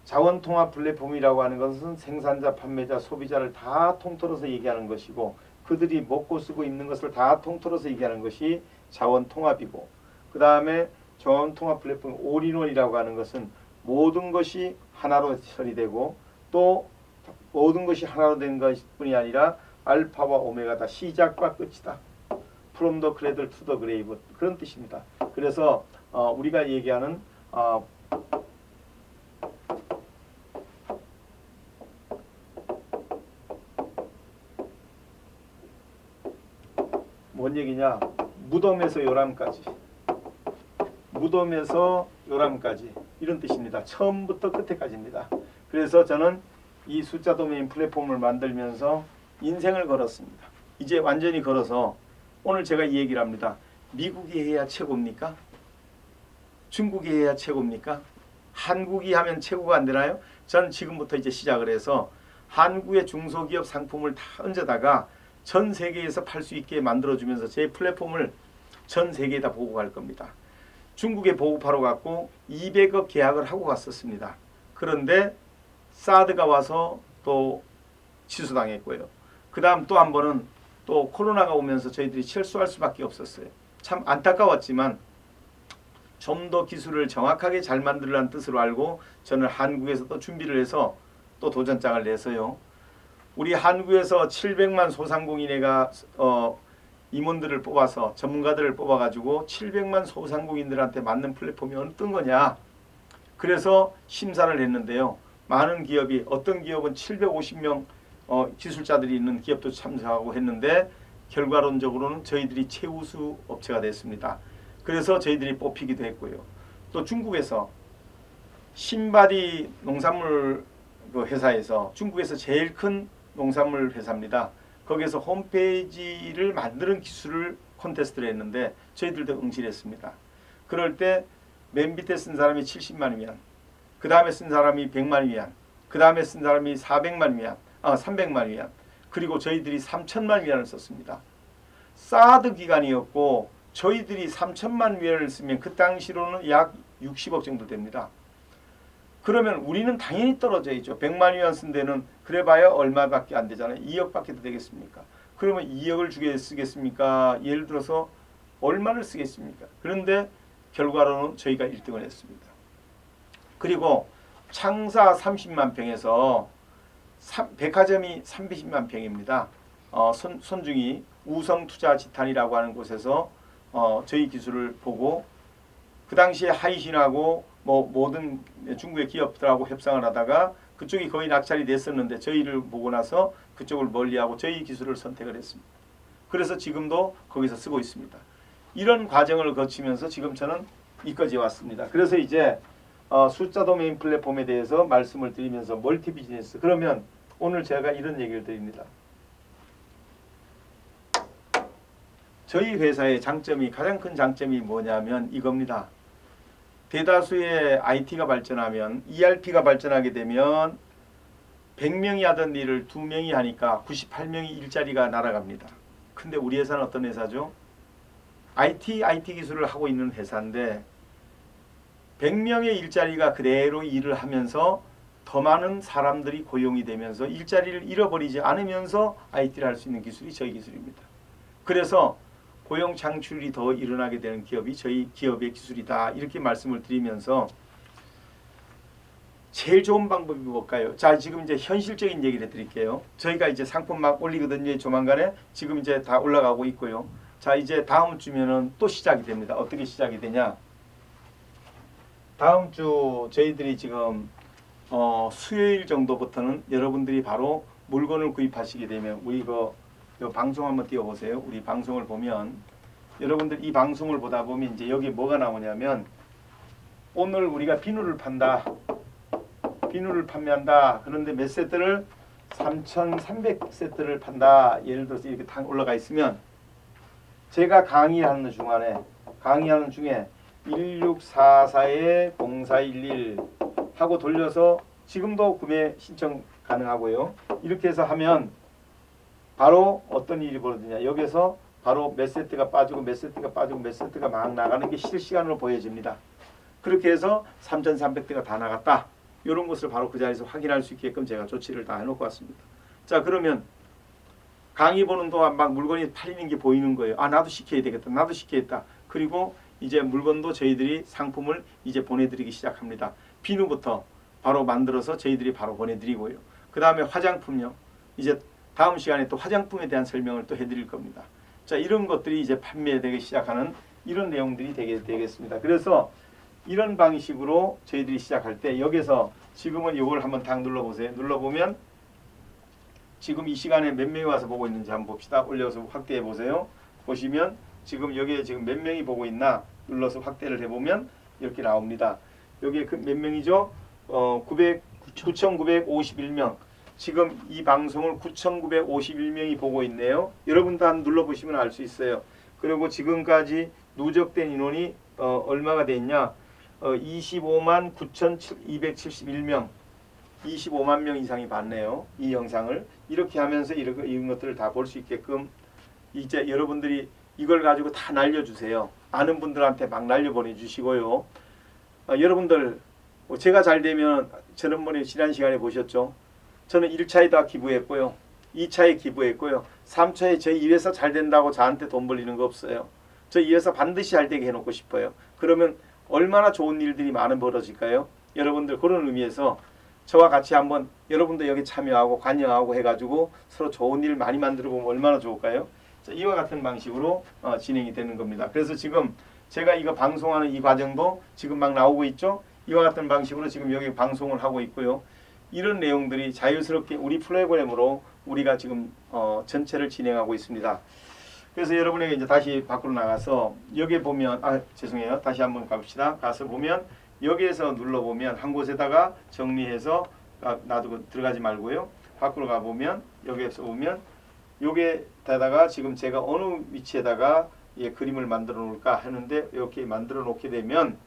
자원통합 플랫폼이라고 하는 것은 생산자, 판매자, 소비자를 다 통틀어서 얘기하는 것이고 그들이 먹고 쓰고 입는 것을 다 통틀어서 얘기하는 것이 자원통합이고 그 다음에 자원통합 플랫폼 올인원이라고 하는 것은 모든 것이 하나로 처리되고 또 모든 것이 하나로 된 것뿐이 아니라 알파와 오메가다 시작과 끝이다. From the cradle to the grave 그런 뜻입니다. 그래서 우리가 얘기하는 뭔 얘기냐? 무덤에서 요람까지 이런 뜻입니다. 처음부터 끝에까지입니다. 그래서 저는 이 숫자 도메인 플랫폼을 만들면서 인생을 걸었습니다. 이제 완전히 걸어서 오늘 제가 이 얘기를 합니다. 미국이 해야 최고입니까? 중국이 해야 최고입니까? 한국이 하면 최고가 안 되나요? 전 지금부터 이제 시작을 해서 한국의 중소기업 상품을 다 얹어다가 전 세계에서 팔 수 있게 만들어주면서 제 플랫폼을 전 세계에다 보고갈 겁니다. 중국에 보급하러 갔고 200억 계약을 하고 갔었습니다. 그런데 사드가 와서 또 취소당했고요. 그 다음 또 한 번은 또 코로나가 오면서 저희들이 철수할 수밖에 없었어요. 참 안타까웠지만 좀 더 기술을 정확하게 잘 만들라는 뜻으로 알고 저는 한국에서 또 준비를 해서 또 도전장을 내서요. 우리 한국에서 700만 소상공인회가 임원들을 뽑아서 전문가들을 뽑아가지고 700만 소상공인들한테 맞는 플랫폼이 어떤 거냐. 그래서 심사를 했는데요. 많은 기업이 어떤 기업은 750명 기술자들이 있는 기업도 참석하고 했는데 결과론적으로는 저희들이 최우수 업체가 됐습니다. 그래서 저희들이 뽑히기도 했고요. 또 중국에서 신바디 농산물 회사에서 중국에서 제일 큰 농산물 회사입니다. 거기에서 홈페이지를 만드는 기술을 콘테스트를 했는데 저희들도 응시를 했습니다. 그럴 때 맨 밑에 쓴 사람이 70만이면 그 다음에 쓴 사람이 100만이면 그 다음에 쓴 사람이 300만 위안, 그리고 저희들이 3천만 위안을 썼습니다. 사드 기간이었고 저희들이 3천만 위안을 쓰면 그 당시로는 약 60억 정도 됩니다. 그러면 우리는 당연히 떨어져 있죠. 100만 위안 쓴 데는 그래봐야 얼마밖에 안 되잖아요. 2억밖에 되겠습니까? 그러면 2억을 쓰겠습니까? 예를 들어서 얼마를 쓰겠습니까? 그런데 결과로는 저희가 1등을 했습니다. 그리고 창사 30만 평에서 백화점이 30만 평입니다. 손중이 우성투자지탄이라고 하는 곳에서 저희 기술을 보고 그 당시에 하이신하고 모든 중국의 기업들하고 협상을 하다가 그쪽이 거의 낙찰이 됐었는데 저희를 보고 나서 그쪽을 멀리하고 저희 기술을 선택을 했습니다. 그래서 지금도 거기서 쓰고 있습니다. 이런 과정을 거치면서 지금 저는 이까지 왔습니다. 그래서 이제 숫자 도메인 플랫폼에 대해서 말씀을 드리면서 멀티 비즈니스, 그러면 오늘 제가 이런 얘기를 드립니다. 저희 회사의 장점이, 가장 큰 장점이 뭐냐면 이겁니다. 대다수의 IT가 발전하면, ERP가 발전하게 되면 100명이 하던 일을 2명이 하니까 98명이 일자리가 날아갑니다. 근데 우리 회사는 어떤 회사죠? IT 기술을 하고 있는 회사인데 100명의 일자리가 그대로 일을 하면서 더 많은 사람들이 고용이 되면서 일자리를 잃어버리지 않으면서 IT를 할 수 있는 기술이 저희 기술입니다. 그래서 고용 창출이 더 일어나게 되는 기업이 저희 기업의 기술이다, 이렇게 말씀을 드리면서 제일 좋은 방법이 뭘까요? 자, 지금 이제 현실적인 얘기를 해드릴게요. 저희가 이제 상품 막 올리거든요. 조만간에 지금 이제 다 올라가고 있고요. 자, 이제 다음 주면은 또 시작이 됩니다. 어떻게 시작이 되냐? 다음 주 저희들이 지금 수요일 정도부터는 여러분들이 바로 물건을 구입하시게 되면, 우리 이 방송 한번 띄워보세요. 우리 방송을 보면 여러분들 이 방송을 보다 보면 이제 여기 뭐가 나오냐면, 오늘 우리가 비누를 판다, 비누를 판매한다. 그런데 몇 세트를 3,300세트를 판다. 예를 들어서 이렇게 딱 올라가 있으면 제가 강의하는 중에 1644-0411 하고 돌려서 지금도 구매 신청 가능하고요. 이렇게 해서 하면 바로 어떤 일이 벌어지냐, 여기서 바로 몇 세트가 빠지고 몇 세트가 빠지고 몇 세트가 막 나가는 게 실시간으로 보여집니다. 그렇게 해서 3,300대가 다 나갔다, 이런 것을 바로 그 자리에서 확인할 수 있게끔 제가 조치를 다 해놓고 왔습니다. 자, 그러면 강의 보는 동안 막 물건이 팔리는 게 보이는 거예요. 아, 나도 시켜야 되겠다, 나도 시켜야겠다. 그리고 이제 물건도 저희들이 상품을 이제 보내드리기 시작합니다. 비누부터 바로 만들어서 저희들이 바로 보내드리고요. 그 다음에 화장품요. 이제 다음 시간에 또 화장품에 대한 설명을 또 해드릴 겁니다. 자, 이런 것들이 이제 판매되기 시작하는 이런 내용들이 되겠습니다. 그래서 이런 방식으로 저희들이 시작할 때, 여기서 지금은 이걸 한번 딱 눌러보세요. 눌러보면 지금 이 시간에 몇 명이 와서 보고 있는지 한번 봅시다. 올려서 확대해 보세요. 보시면 지금 여기에 지금 몇 명이 보고 있나 눌러서 확대를 해보면 이렇게 나옵니다. 여기에 몇 명이죠? 9,951명. 지금 이 방송을 9,951명이 보고 있네요. 여러분도 한번 눌러보시면 알 수 있어요. 그리고 지금까지 누적된 인원이 얼마가 됐냐? 25만 9,271명, 25만 명 이상이 봤네요. 이 영상을 이렇게 하면서 이런 것들을 다 볼 수 있게끔 이제 여러분들이 이걸 가지고 다 날려주세요. 아는 분들한테 막 날려보내주시고요. 여러분들, 제가 잘 되면 지난번에 지난 시간에 보셨죠? 저는 1차에 다 기부했고요. 2차에 기부했고요. 3차에 저희 이 회사 잘 된다고 저한테 돈 벌리는 거 없어요. 저 이 회사 반드시 잘 되게 해놓고 싶어요. 그러면 얼마나 좋은 일들이 많이 벌어질까요? 여러분들, 그런 의미에서 저와 같이 한번 여러분도 여기 참여하고 관여하고 해가지고 서로 좋은 일 많이 만들어 보면 얼마나 좋을까요? 자, 이와 같은 방식으로 진행이 되는 겁니다. 그래서 지금 제가 이거 방송하는 이 과정도 지금 막 나오고 있죠? 이와 같은 방식으로 지금 여기 방송을 하고 있고요. 이런 내용들이 자유스럽게 우리 프로그램으로 우리가 지금 전체를 진행하고 있습니다. 그래서 여러분에게 이제 다시 밖으로 나가서 여기 보면, 죄송해요. 다시 한번 가봅시다. 가서 보면 여기에서 눌러보면 한 곳에다가 정리해서 놔두고 들어가지 말고요. 밖으로 가보면 여기에서 보면 여기에다가 지금 제가 어느 위치에다가 그림을 만들어 놓을까 하는데, 이렇게 만들어 놓게 되면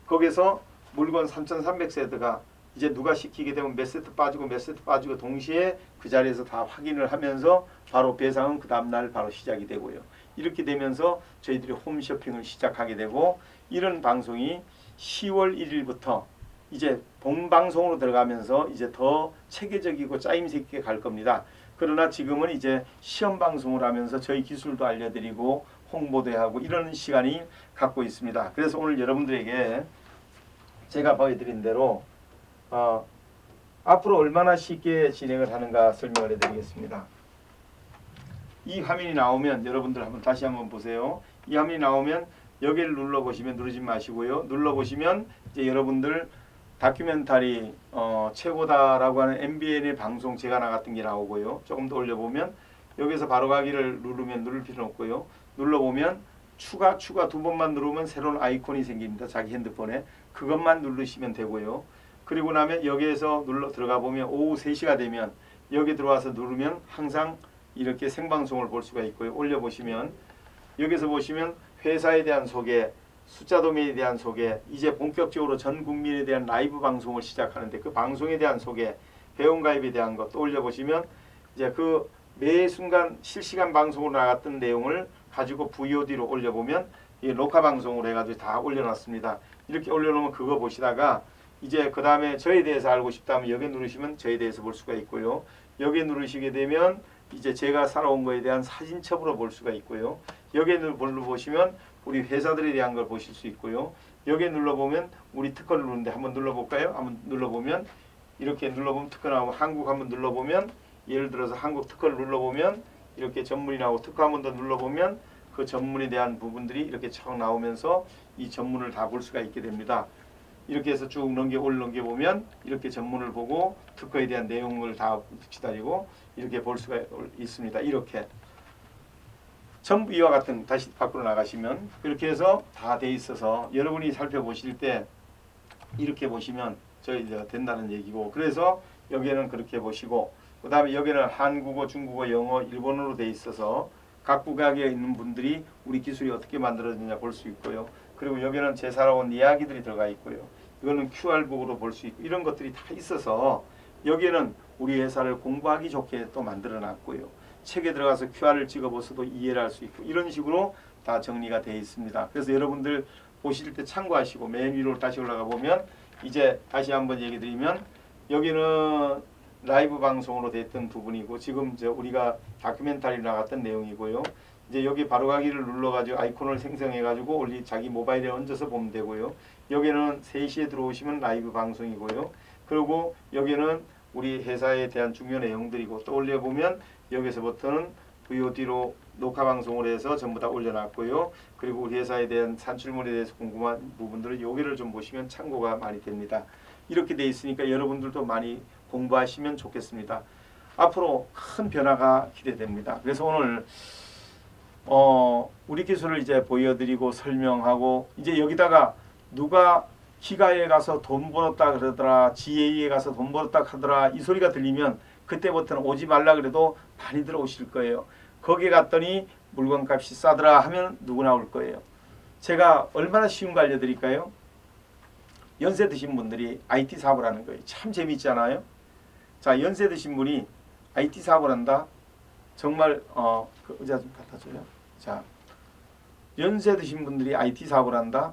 거기서 물건 3,300세트가 이제 누가 시키게 되면 몇 세트 빠지고 동시에 그 자리에서 다 확인을 하면서 바로 배상은 그 다음날 바로 시작이 되고요. 이렇게 되면서 저희들이 홈쇼핑을 시작하게 되고 이런 방송이 10월 1일부터 이제 본방송으로 들어가면서 이제 더 체계적이고 짜임새 있게 갈 겁니다. 그러나 지금은 이제 시험 방송을 하면서 저희 기술도 알려드리고 홍보도 하고 이런 시간이 갖고 있습니다. 그래서 오늘 여러분들에게 제가 보여드린 대로 앞으로 얼마나 쉽게 진행을 하는가 설명을 해드리겠습니다. 이 화면이 나오면 여러분들 한번 다시 한번 보세요. 이 화면이 나오면 여기를 눌러보시면 누르지 마시고요. 눌러보시면 이제 여러분들 다큐멘터리 최고다라고 하는 MBN의 방송 제가 나갔던 게 나오고요. 조금 더 올려보면 여기서 바로 가기를 누르면 누를 필요는 없고요. 눌러보면 추가 두 번만 누르면 새로운 아이콘이 생깁니다. 자기 핸드폰에 그것만 누르시면 되고요. 그리고 나면 여기에서 들어가 보면 오후 3시가 되면 여기 들어와서 누르면 항상 이렇게 생방송을 볼 수가 있고요. 올려보시면 여기서 보시면 회사에 대한 소개, 숫자 도메인에 대한 소개, 이제 본격적으로 전 국민에 대한 라이브 방송을 시작하는데 그 방송에 대한 소개, 회원가입에 대한 것도 올려보시면 이제 그 매 순간 실시간 방송으로 나갔던 내용을 가지고 VOD로 올려보면 이 녹화 방송으로 해가지고 다 올려놨습니다. 이렇게 올려놓으면 그거 보시다가 이제 그 다음에 저에 대해서 알고 싶다면 여기 누르시면 저에 대해서 볼 수가 있고요. 여기 누르시게 되면 이제 제가 살아온 거에 대한 사진첩으로 볼 수가 있고요. 여기에 눌러보시면 우리 회사들에 대한 걸 보실 수 있고요. 여기에 눌러보면 우리 특허를 누르는데 한번 눌러볼까요? 한번 눌러보면 이렇게 눌러보면 특허 나오면 한국 한번 눌러보면 예를 들어서 한국 특허를 눌러보면 이렇게 전문이 나오고 특허 한번 더 눌러보면 그 전문에 대한 부분들이 이렇게 쭉 나오면서 이 전문을 다 볼 수가 있게 됩니다. 이렇게 해서 쭉 넘겨보면 이렇게 전문을 보고 특허에 대한 내용을 다 기다리고 이렇게 볼 수가 있습니다. 이렇게 전부 이와 같은 다시 밖으로 나가시면 이렇게 해서 다 돼 있어서 여러분이 살펴보실 때 이렇게 보시면 저희가 된다는 얘기고 그래서 여기에는 그렇게 보시고 그 다음에 여기는 한국어, 중국어, 영어, 일본어로 돼 있어서 각 국가에 있는 분들이 우리 기술이 어떻게 만들어지냐 볼 수 있고요. 그리고 여기는 제 살아온 이야기들이 들어가 있고요. 이거는 QR북으로 볼 수 있고 이런 것들이 다 있어서 여기에는 우리 회사를 공부하기 좋게 또 만들어 놨고요. 책에 들어가서 QR을 찍어보서도 이해를 할 수 있고 이런 식으로 다 정리가 되어 있습니다. 그래서 여러분들 보실 때 참고하시고 맨 위로 다시 올라가 보면 이제 다시 한번 얘기 드리면 여기는 라이브 방송으로 됐던 부분이고 지금 이제 우리가 다큐멘터리 나갔던 내용이고요. 이제 여기 바로 가기를 눌러가지고 아이콘을 생성해가지고 우리 자기 모바일에 얹어서 보면 되고요. 여기는 3시에 들어오시면 라이브 방송이고요. 그리고 여기는 우리 회사에 대한 중요 내용들이고 또 올려보면 여기서부터는 VOD로 녹화 방송을 해서 전부 다 올려놨고요. 그리고 우리 회사에 대한 산출물에 대해서 궁금한 부분들은 여기를 좀 보시면 참고가 많이 됩니다. 이렇게 돼 있으니까 여러분들도 많이 공부하시면 좋겠습니다. 앞으로 큰 변화가 기대됩니다. 그래서 오늘 우리 기술을 이제 보여드리고 설명하고 이제 여기다가 누가 기가에 가서 돈 벌었다 그러더라, GA에 가서 돈 벌었다 하더라 이 소리가 들리면 그때부터는 오지 말라 그래도 많이들 오실 거예요. 거기 갔더니 물건값이 싸더라 하면 누구나 올 거예요. 제가 얼마나 쉬운 거 알려드릴까요? 연세 드신 분들이 IT 사업을 하는 거예요. 참 재밌잖아요. 자, 연세 드신 분이 IT 사업을 한다. 정말 그 의자 좀 갖다 줘요. 자, 연세 드신 분들이 IT 사업을 한다.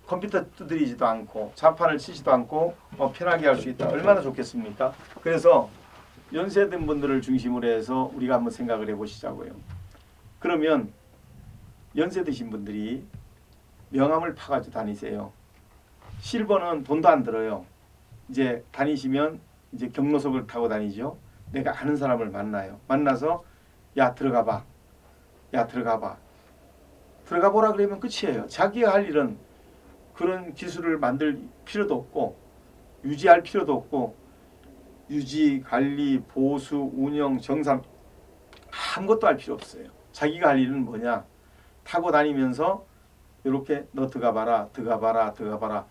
컴퓨터 두드리지도 않고 자판을 치지도 않고 편하게 할 수 있다. 얼마나 좋겠습니까? 그래서 연세 든 분들을 중심으로 해서 우리가 한번 생각을 해보시자고요. 그러면 연세 드신 분들이 명함을 파가지고 다니세요. 실버는 돈도 안 들어요. 이제 다니시면 이제 경로석을 타고 다니죠. 내가 아는 사람을 만나요. 만나서 야 들어가 봐. 야 들어가 봐. 들어가 보라 그러면 끝이에요. 자기가 할 일은 그런 기술을 만들 필요도 없고 유지할 필요도 없고 유지, 관리, 보수, 운영, 정상 아무것도 할 필요 없어요. 자기가 할 일은 뭐냐? 타고 다니면서 이렇게 너 들어가 봐라, 들어가 봐라, 들어가 봐라.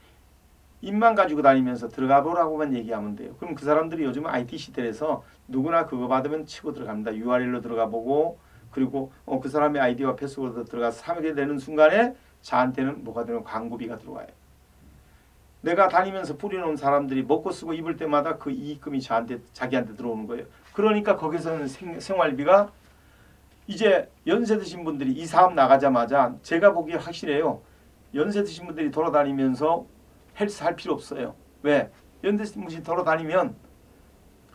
입만 가지고 다니면서 들어가 보라고만 얘기하면 돼요. 그럼 그 사람들이 요즘 IT 시대에서 누구나 그거 받으면 치고 들어갑니다. URL로 들어가 보고 그리고 그 사람의 아이디와 패스워드 들어가서 사게 되는 순간에 저한테는 뭐가 되는 광고비가 들어와요. 내가 다니면서 뿌려놓은 사람들이 먹고 쓰고 입을 때마다 그 이익금이 자기한테 들어오는 거예요. 그러니까 거기서는 생활비가 이제 연세 드신 분들이 이 사업 나가자마자 제가 보기에 확실해요. 연세 드신 분들이 돌아다니면서 헬스 할 필요 없어요. 왜? 연세 드신 분들이 돌아다니면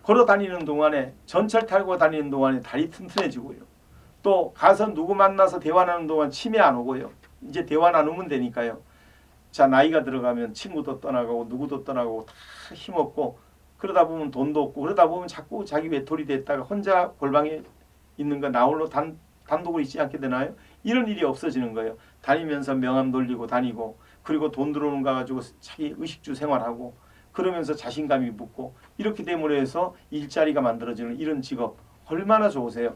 걸어 다니는 동안에 전철 타고 다니는 동안에 다리 튼튼해지고요. 또 가서 누구 만나서 대화 나누는 동안 치매 안 오고요. 이제 대화 나누면 되니까요. 자, 나이가 들어가면 친구도 떠나가고 누구도 떠나고 다 힘없고 그러다 보면 돈도 없고 그러다 보면 자꾸 자기 외톨이 됐다가 혼자 골방에 있는 거 나홀로 단독으로 있지 않게 되나요? 이런 일이 없어지는 거예요. 다니면서 명함 돌리고 다니고 그리고 돈 들어오는 거 가지고 자기 의식주 생활하고 그러면서 자신감이 붙고 이렇게 됨으로 해서 일자리가 만들어지는 이런 직업 얼마나 좋으세요?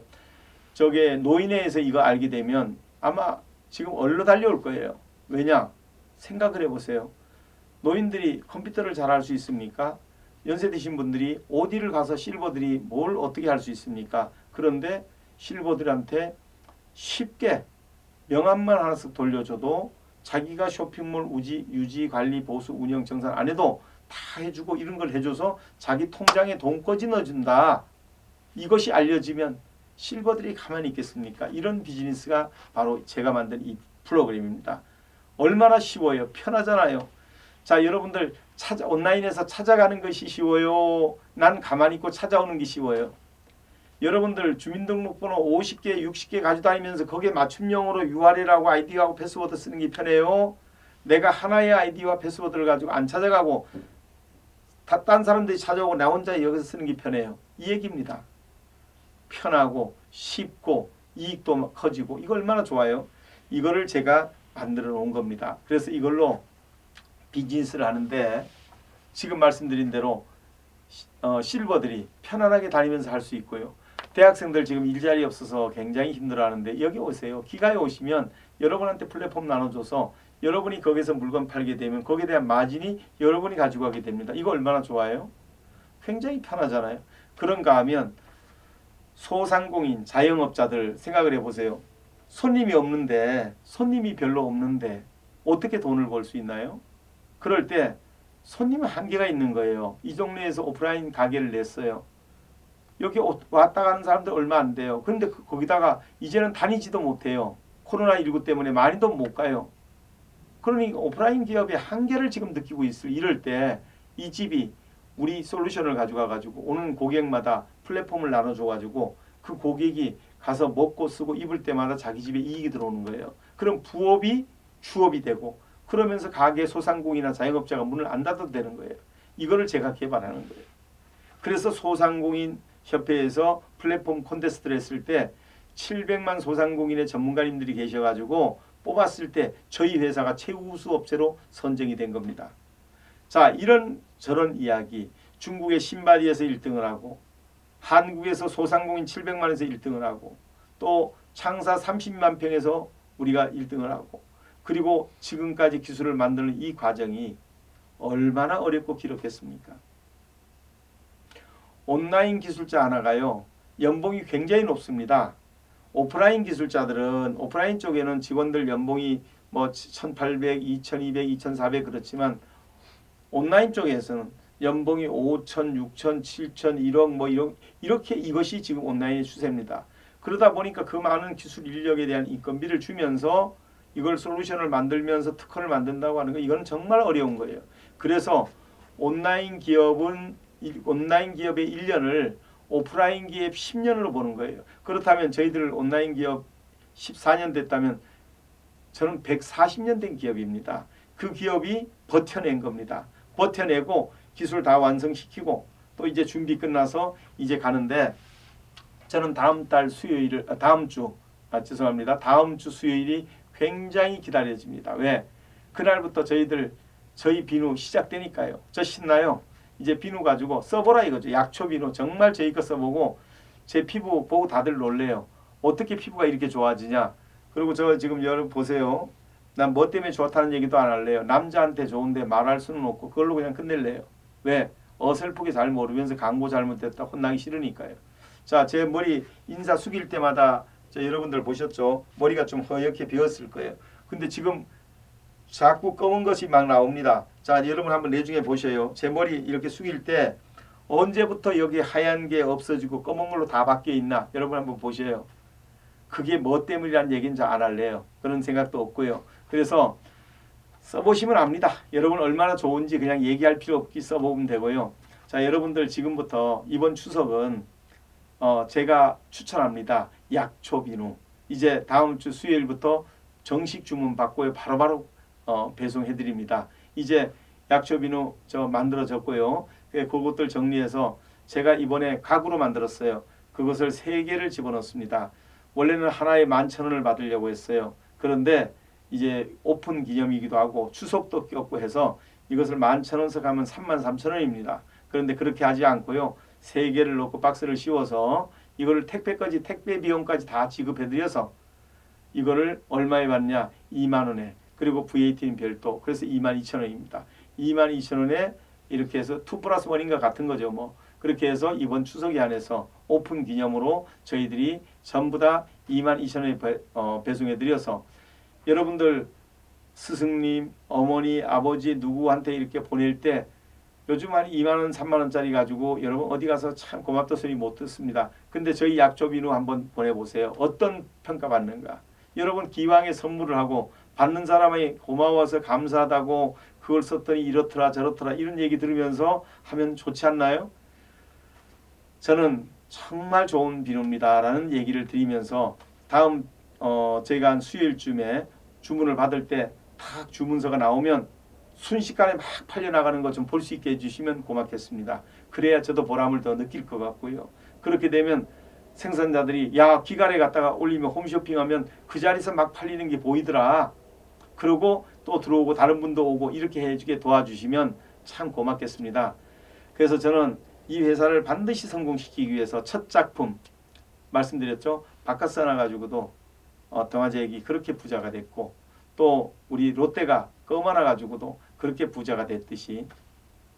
저게 노인회에서 이거 알게 되면 아마 지금 얼른 달려올 거예요. 왜냐? 생각을 해보세요. 노인들이 컴퓨터를 잘 할 수 있습니까? 연세 드신 분들이 어디를 가서 실버들이 뭘 어떻게 할 수 있습니까? 그런데 실버들한테 쉽게 명함만 하나씩 돌려줘도 자기가 쇼핑몰 유지, 관리, 보수, 운영, 정산 안 해도 다 해주고 이런 걸 해줘서 자기 통장에 돈까지 넣어준다. 이것이 알려지면 실버들이 가만히 있겠습니까? 이런 비즈니스가 바로 제가 만든 이 프로그램입니다. 얼마나 쉬워요. 편하잖아요. 자, 여러분들 온라인에서 찾아가는 것이 쉬워요. 난 가만히 있고 찾아오는 게 쉬워요. 여러분들 주민등록번호 50개, 60개 가져다니면서 거기에 맞춤형으로 URL하고 아이디하고 패스워드 쓰는 게 편해요. 내가 하나의 아이디와 패스워드를 가지고 안 찾아가고 딴 사람들이 찾아오고 나 혼자 여기서 쓰는 게 편해요. 이 얘기입니다. 편하고 쉽고 이익도 커지고 이거 얼마나 좋아요. 이거를 제가 만들어 놓은 겁니다. 그래서 이걸로 비즈니스를 하는데 지금 말씀드린 대로 실버들이 편안하게 다니면서 할 수 있고요. 대학생들 지금 일자리 없어서 굉장히 힘들어하는데 여기 오세요. 기가에 오시면 여러분한테 플랫폼 나눠줘서 여러분이 거기서 물건 팔게 되면 거기에 대한 마진이 여러분이 가지고 가게 됩니다. 이거 얼마나 좋아요? 굉장히 편하잖아요. 그런가 하면 소상공인, 자영업자들 생각을 해보세요. 손님이 별로 없는데 어떻게 돈을 벌 수 있나요? 그럴 때 손님은 한계가 있는 거예요. 이 동네에서 오프라인 가게를 냈어요. 여기 왔다 가는 사람들 얼마 안 돼요. 그런데 거기다가 이제는 다니지도 못해요. 코로나19 때문에 많이도 못 가요. 그러니 오프라인 기업의 한계를 지금 느끼고 이럴 때 이 집이 우리 솔루션을 가지고 오는 고객마다 플랫폼을 나눠줘가지고 그 고객이 가서 먹고 쓰고 입을 때마다 자기 집에 이익이 들어오는 거예요. 그럼 부업이 주업이 되고 그러면서 가게 소상공인이나 자영업자가 문을 안 닫아도 되는 거예요. 이거를 제가 개발하는 거예요. 그래서 소상공인 협회에서 플랫폼 콘테스트를 했을 때 700만 소상공인의 전문가님들이 계셔가지고 뽑았을 때 저희 회사가 최우수 업체로 선정이 된 겁니다. 자, 이런 저런 이야기. 중국의 신바디에서 1등을 하고 한국에서 소상공인 700만에서 1등을 하고 또 창사 30만 평에서 우리가 1등을 하고 그리고 지금까지 기술을 만드는 이 과정이 얼마나 어렵고 기록했습니까? 온라인 기술자 하나가요. 연봉이 굉장히 높습니다. 오프라인 기술자들은 오프라인 쪽에는 직원들 연봉이 뭐 1,800, 2,200, 2,400 그렇지만 온라인 쪽에서는 연봉이 5천, 6천, 7천, 1억 뭐 이렇게 이것이 지금 온라인의 추세입니다. 그러다 보니까 그 많은 기술 인력에 대한 인건비를 주면서 이걸 솔루션을 만들면서 특허를 만든다고 하는 거 이건 정말 어려운 거예요. 그래서 온라인 기업의 1년을 오프라인 기업 10년으로 보는 거예요. 그렇다면 저희들 온라인 기업 14년 됐다면 저는 140년 된 기업입니다. 그 기업이 버텨낸 겁니다. 버텨내고 기술 다 완성시키고 또 이제 준비 끝나서 이제 가는데 저는 다음 주 수요일이 굉장히 기다려집니다. 왜? 그날부터 저희 비누 시작되니까요. 저 신나요. 이제 비누 가지고 써보라 이거죠. 약초 비누 정말 저희 거 써보고 제 피부 보고 다들 놀래요. 어떻게 피부가 이렇게 좋아지냐. 그리고 저 지금 여러분 보세요. 난 뭐 때문에 좋다는 얘기도 안 할래요. 남자한테 좋은데 말할 수는 없고 그걸로 그냥 끝낼래요. 왜? 어설프게 잘 모르면서 광고 잘못됐다 혼나기 싫으니까요. 자, 제 머리 인사 숙일 때마다 여러분들 보셨죠? 머리가 좀 허옇게 비었을 거예요. 근데 지금 자꾸 검은 것이 막 나옵니다. 자, 여러분 한번 내중에 보셔요. 제 머리 이렇게 숙일 때 언제부터 여기 하얀 게 없어지고 검은 걸로 다 바뀌어 있나? 여러분 한번 보셔요. 그게 뭐 때문이라는 얘기는 잘 안 할래요. 그런 생각도 없고요. 그래서 써보시면 압니다. 여러분 얼마나 좋은지 그냥 얘기할 필요 없이 써보면 되고요. 자, 여러분들 지금부터 이번 추석은 제가 추천합니다. 약초비누. 이제 다음 주 수요일부터 정식 주문 받고요. 바로바로 배송해 드립니다. 이제 약초비누 저 만들어졌고요. 그것들 정리해서 제가 이번에 가구로 만들었어요. 그것을 3개를 집어넣습니다. 원래는 하나에 11,000원을 받으려고 했어요. 그런데 이제 오픈 기념이기도 하고 추석도 꼈고 해서 이것을 11,000원 석 하면 33,000원입니다. 그런데 그렇게 하지 않고요. 3개를 넣고 박스를 씌워서 이거를 택배까지 택배 비용까지 다 지급해드려서 이거를 얼마에 받냐? 2만 원에. 그리고 VAT는 별도. 그래서 22,000원입니다. 22,000원에 이렇게 해서 2 플러스 1인가 같은 거죠. 뭐 그렇게 해서 이번 추석에 한해서 오픈 기념으로 저희들이 전부 다 22,000원에 배송해드려서 여러분들 스승님, 어머니, 아버지 누구한테 이렇게 보낼 때 요즘 한 2만 원, 3만 원짜리 가지고 여러분 어디 가서 참 고맙다 소리 못 듣습니다. 근데 저희 약초비누 한번 보내보세요. 어떤 평가 받는가? 여러분 기왕에 선물을 하고 받는 사람이 고마워서 감사하다고 그걸 썼더니 이렇더라 저렇더라 이런 얘기 들으면서 하면 좋지 않나요? 저는 정말 좋은 비누입니다 라는 얘기를 드리면서 다음 저희가 한 수요일쯤에 주문을 받을 때 딱 주문서가 나오면 순식간에 막 팔려나가는 것 좀 볼 수 있게 해주시면 고맙겠습니다. 그래야 저도 보람을 더 느낄 것 같고요. 그렇게 되면 생산자들이 야 기간에 갔다가 올리면 홈쇼핑하면 그 자리에서 막 팔리는 게 보이더라. 그러고 또 들어오고 다른 분도 오고 이렇게 해주게 도와주시면 참 고맙겠습니다. 그래서 저는 이 회사를 반드시 성공시키기 위해서 첫 작품 말씀드렸죠. 바깥 써놔가지고도 동아제약이 그렇게 부자가 됐고 또 우리 롯데가 껌 하나 가지고도 그렇게 부자가 됐듯이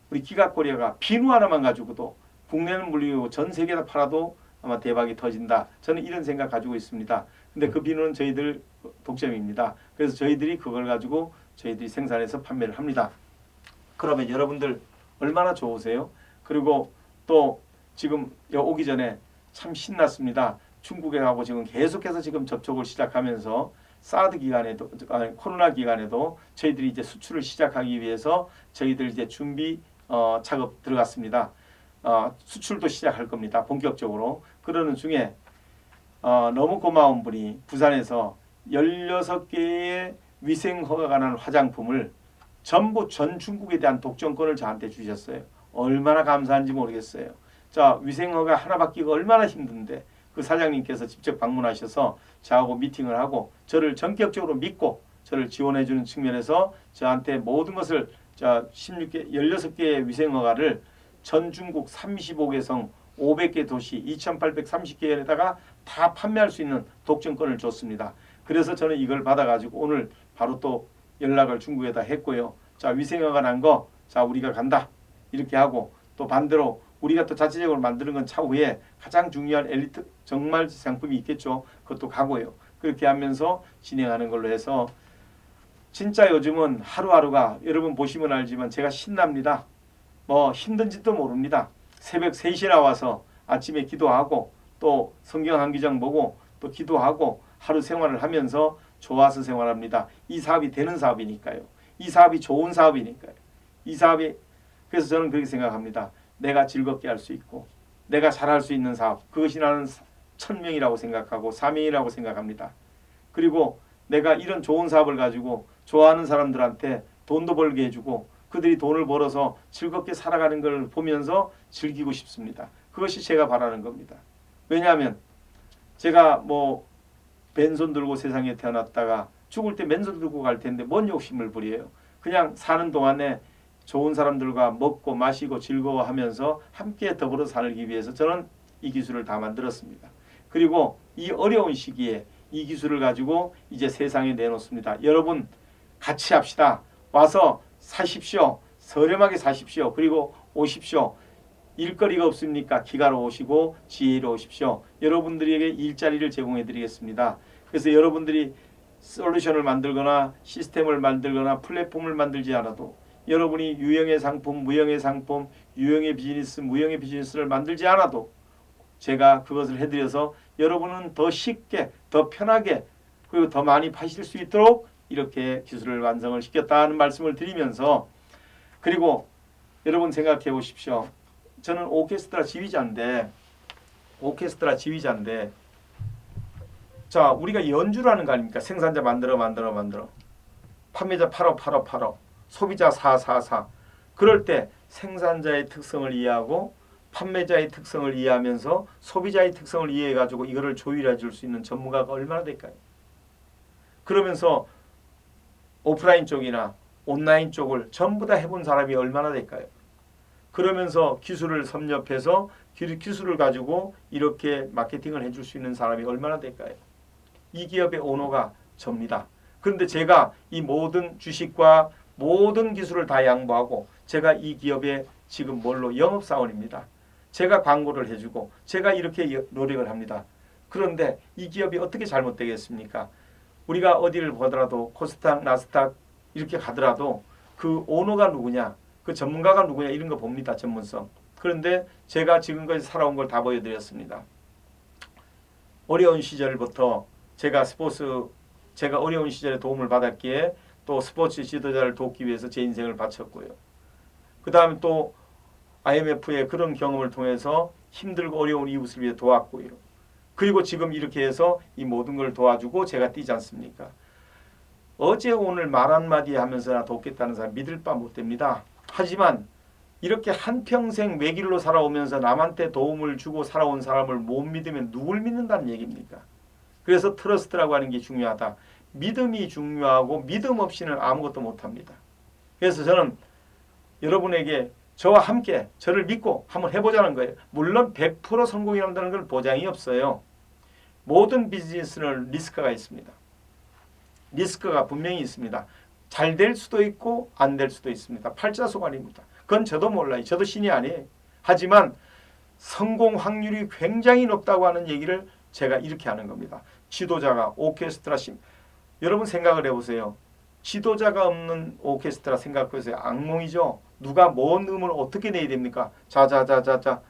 우리 기가코리아가 비누 하나만 가지고도 국내는 물리고 전 세계에 팔아도 아마 대박이 터진다. 저는 이런 생각 가지고 있습니다. 근데 그 비누는 저희들 독점입니다. 그래서 저희들이 그걸 가지고 저희들이 생산해서 판매를 합니다. 그러면 여러분들 얼마나 좋으세요? 그리고 또 지금 오기 전에 참 신났습니다. 중국에 가고 지금 계속해서 지금 접촉을 시작하면서 사드 기간에도 코로나 기간에도 저희들이 이제 수출을 시작하기 위해서 저희들 이제 준비 작업 들어갔습니다. 수출도 시작할 겁니다. 본격적으로. 그러는 중에 너무 고마운 분이 부산에서 16개의 위생 허가가 난 화장품을 전부 전 중국에 대한 독점권을 저한테 주셨어요. 얼마나 감사한지 모르겠어요. 자, 위생 허가 하나 받기가 얼마나 힘든데 그 사장님께서 직접 방문하셔서 저하고 미팅을 하고 저를 전격적으로 믿고 저를 지원해주는 측면에서 저한테 모든 것을 16개의 위생허가를 전 중국 35개성 500개 도시 2830개에다가 다 판매할 수 있는 독점권을 줬습니다. 그래서 저는 이걸 받아가지고 오늘 바로 또 연락을 중국에다 했고요. 자, 위생허가 난 거 자 우리가 간다 이렇게 하고 또 반대로 우리가 또 자체적으로 만드는 건 차후에 가장 중요한 엘리트 정말 상품이 있겠죠. 그것도 가고요. 그렇게 하면서 진행하는 걸로 해서 진짜 요즘은 하루하루가 여러분 보시면 알지만 제가 신납니다. 뭐 힘든 짓도 모릅니다. 새벽 3시에 나와서 아침에 기도하고 또 성경 한 기장 보고 또 기도하고 하루 생활을 하면서 좋아서 생활합니다. 이 사업이 되는 사업이니까요. 이 사업이 좋은 사업이니까요. 이 사업이 그래서 저는 그렇게 생각합니다. 내가 즐겁게 할 수 있고 내가 잘할 수 있는 사업 그것이 나는 천명이라고 생각하고 사명이라고 생각합니다. 그리고 내가 이런 좋은 사업을 가지고 좋아하는 사람들한테 돈도 벌게 해주고 그들이 돈을 벌어서 즐겁게 살아가는 걸 보면서 즐기고 싶습니다. 그것이 제가 바라는 겁니다. 왜냐하면 제가 뭐 맨손 들고 세상에 태어났다가 죽을 때 맨손 들고 갈 텐데 뭔 욕심을 부려요. 그냥 사는 동안에 좋은 사람들과 먹고 마시고 즐거워하면서 함께 더불어 살기 위해서 저는 이 기술을 다 만들었습니다. 그리고 이 어려운 시기에 이 기술을 가지고 이제 세상에 내놓습니다. 여러분 같이 합시다. 와서 사십시오. 저렴하게 사십시오. 그리고 오십시오. 일거리가 없습니까? 기가로 오시고 지혜로 오십시오. 여러분들에게 일자리를 제공해 드리겠습니다. 그래서 여러분들이 솔루션을 만들거나 시스템을 만들거나 플랫폼을 만들지 않아도 여러분이 유형의 상품, 무형의 상품, 유형의 비즈니스, 무형의 비즈니스를 만들지 않아도 제가 그것을 해드려서 여러분은 더 쉽게, 더 편하게 그리고 더 많이 파실 수 있도록 이렇게 기술을 완성을 시켰다는 말씀을 드리면서, 그리고 여러분 생각해 보십시오. 저는 오케스트라 지휘자인데 자, 우리가 연주를 하는 거 아닙니까? 생산자 만들어 판매자 팔어 소비자 사. 그럴 때 생산자의 특성을 이해하고 판매자의 특성을 이해하면서 소비자의 특성을 이해해가지고 이거를 조율해 줄 수 있는 전문가가 얼마나 될까요? 그러면서 오프라인 쪽이나 온라인 쪽을 전부 다 해본 사람이 얼마나 될까요? 그러면서 기술을 섭렵해서 기술을 가지고 이렇게 마케팅을 해줄 수 있는 사람이 얼마나 될까요? 이 기업의 오너가 접니다. 그런데 제가 이 모든 주식과 모든 기술을 다 양보하고 제가 이 기업의 지금 뭘로 영업사원입니다. 제가 광고를 해주고 제가 이렇게 노력을 합니다. 그런데 이 기업이 어떻게 잘못되겠습니까? 우리가 어디를 보더라도 코스닥, 나스닥 이렇게 가더라도 그 오너가 누구냐, 그 전문가가 누구냐 이런 거 봅니다. 전문성. 그런데 제가 지금까지 살아온 걸 다 보여드렸습니다. 어려운 시절부터 제가 어려운 시절에 도움을 받았기에 또 스포츠 지도자를 돕기 위해서 제 인생을 바쳤고요. 그 다음에 또 IMF의 그런 경험을 통해서 힘들고 어려운 이웃을 위해 도왔고요. 그리고 지금 이렇게 해서 이 모든 걸 도와주고 제가 뛰지 않습니까? 어제 오늘 말 한마디 하면서 돕겠다는 사람 믿을 바 못 됩니다. 하지만 이렇게 한평생 외길로 살아오면서 남한테 도움을 주고 살아온 사람을 못 믿으면 누굴 믿는다는 얘기입니까? 그래서 트러스트라고 하는 게 중요하다. 믿음이 중요하고 믿음 없이는 아무것도 못합니다. 그래서 저는 여러분에게 저와 함께 저를 믿고 한번 해보자는 거예요. 물론 100% 성공이란다는 건 보장이 없어요. 모든 비즈니스는 리스크가 있습니다. 리스크가 분명히 있습니다. 잘 될 수도 있고 안 될 수도 있습니다. 팔자소관입니다. 그건 저도 몰라요. 저도 신이 아니에요. 하지만 성공 확률이 굉장히 높다고 하는 얘기를 제가 이렇게 하는 겁니다. 지도자가 오케스트라 여러분 생각을 해보세요. 지도자가 없는 오케스트라 생각해보세요. 악몽이죠. 누가 뭔 음을 어떻게 내야 됩니까? 자자자자자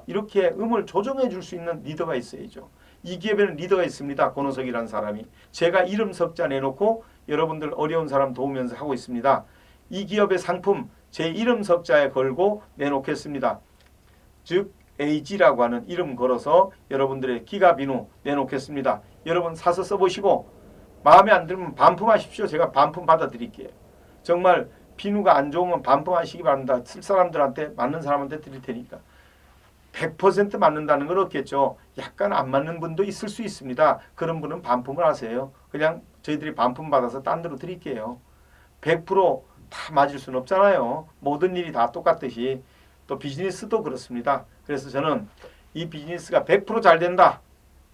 이렇게 음을 조정해 줄 수 있는 리더가 있어야죠. 이 기업에는 리더가 있습니다. 권호석이라는 사람이. 제가 이름 석자 내놓고 여러분들 어려운 사람 도우면서 하고 있습니다. 이 기업의 상품 제 이름 석자에 걸고 내놓겠습니다. 즉 AG라고 하는 이름 걸어서 여러분들의 기가 비누 내놓겠습니다. 여러분 사서 써보시고 마음에 안 들면 반품하십시오. 제가 반품 받아드릴게요. 정말 비누가 안 좋으면 반품하시기 바랍니다. 쓸 사람들한테 맞는 사람한테 드릴 테니까. 100% 맞는다는 건 없겠죠. 약간 안 맞는 분도 있을 수 있습니다. 그런 분은 반품을 하세요. 그냥 저희들이 반품 받아서 딴 데로 드릴게요. 100%다 맞을 수는 없잖아요. 모든 일이 다 똑같듯이 또 비즈니스도 그렇습니다. 그래서 저는 이 비즈니스가 100% 잘 된다.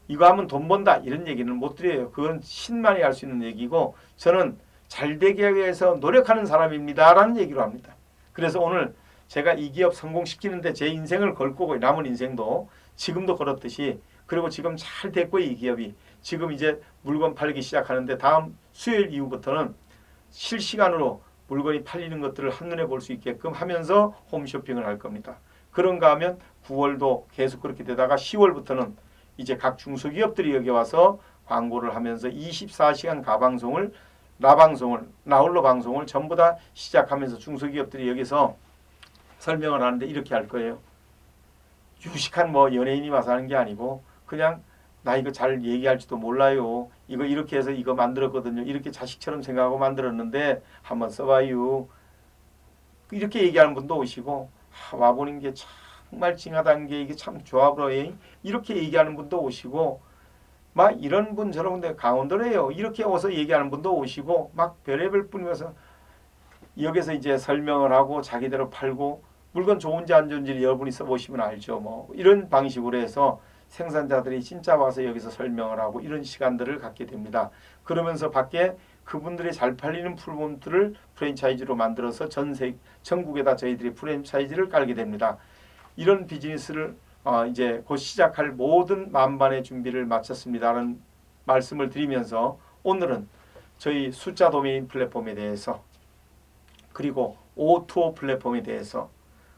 이거 하면 돈 번다. 이런 얘기는 못 드려요. 그건 신만이 할 수 있는 얘기고 저는 잘 되기 위해서 노력하는 사람입니다. 라는 얘기로 합니다. 그래서 오늘 제가 이 기업 성공시키는데 제 인생을 걸 거고 남은 인생도 지금도 걸었듯이 그리고 지금 잘 됐고 이 기업이 지금 이제 물건 팔기 시작하는데 다음 수요일 이후부터는 실시간으로 물건이 팔리는 것들을 한눈에 볼 수 있게끔 하면서 홈쇼핑을 할 겁니다. 그런가 하면 9월도 계속 그렇게 되다가 10월부터는 이제 각 중소기업들이 여기 와서 광고를 하면서 24시간 가방송을 나방송을 나홀로 방송을 전부 다 시작하면서 중소기업들이 여기서 설명을 하는데 이렇게 할 거예요. 유식한 뭐 연예인이 와서 하는 게 아니고 그냥 나 이거 잘 얘기할지도 몰라요. 이거 이렇게 해서 이거 만들었거든요. 이렇게 자식처럼 생각하고 만들었는데 한번 써봐요. 이렇게 얘기하는 분도 오시고 와보는 게 정말 찡하다는 게 이게 참 좋아 보여요. 이렇게 얘기하는 분도 오시고 막 이런 분 저런 분들 강원도래요. 이렇게 와서 얘기하는 분도 오시고 막 별의별 분이 와서 여기서 이제 설명을 하고 자기대로 팔고 물건 좋은지 안 좋은지 여러분이 써보시면 알죠. 뭐 이런 방식으로 해서 생산자들이 진짜 와서 여기서 설명을 하고 이런 시간들을 갖게 됩니다. 그러면서 밖에 그분들이 잘 팔리는 플랫폼들을 프랜차이즈로 만들어서 전국에다 저희들이 프랜차이즈를 깔게 됩니다. 이런 비즈니스를 이제 곧 시작할 모든 만반의 준비를 마쳤습니다라는 말씀을 드리면서 오늘은 저희 숫자 도메인 플랫폼에 대해서, 그리고 O2O 플랫폼에 대해서,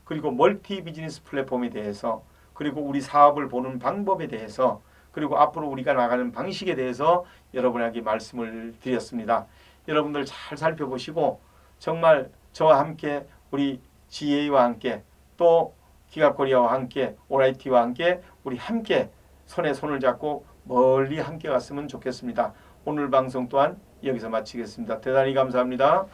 그리고 멀티 비즈니스 플랫폼에 대해서, 그리고 우리 사업을 보는 방법에 대해서, 그리고 앞으로 우리가 나가는 방식에 대해서 여러분에게 말씀을 드렸습니다. 여러분들 잘 살펴보시고 정말 저와 함께 우리 GA와 함께 또 기갑코리아와 함께 OIT와 함께 우리 함께 손에 손을 잡고 멀리 함께 갔으면 좋겠습니다. 오늘 방송 또한 여기서 마치겠습니다. 대단히 감사합니다.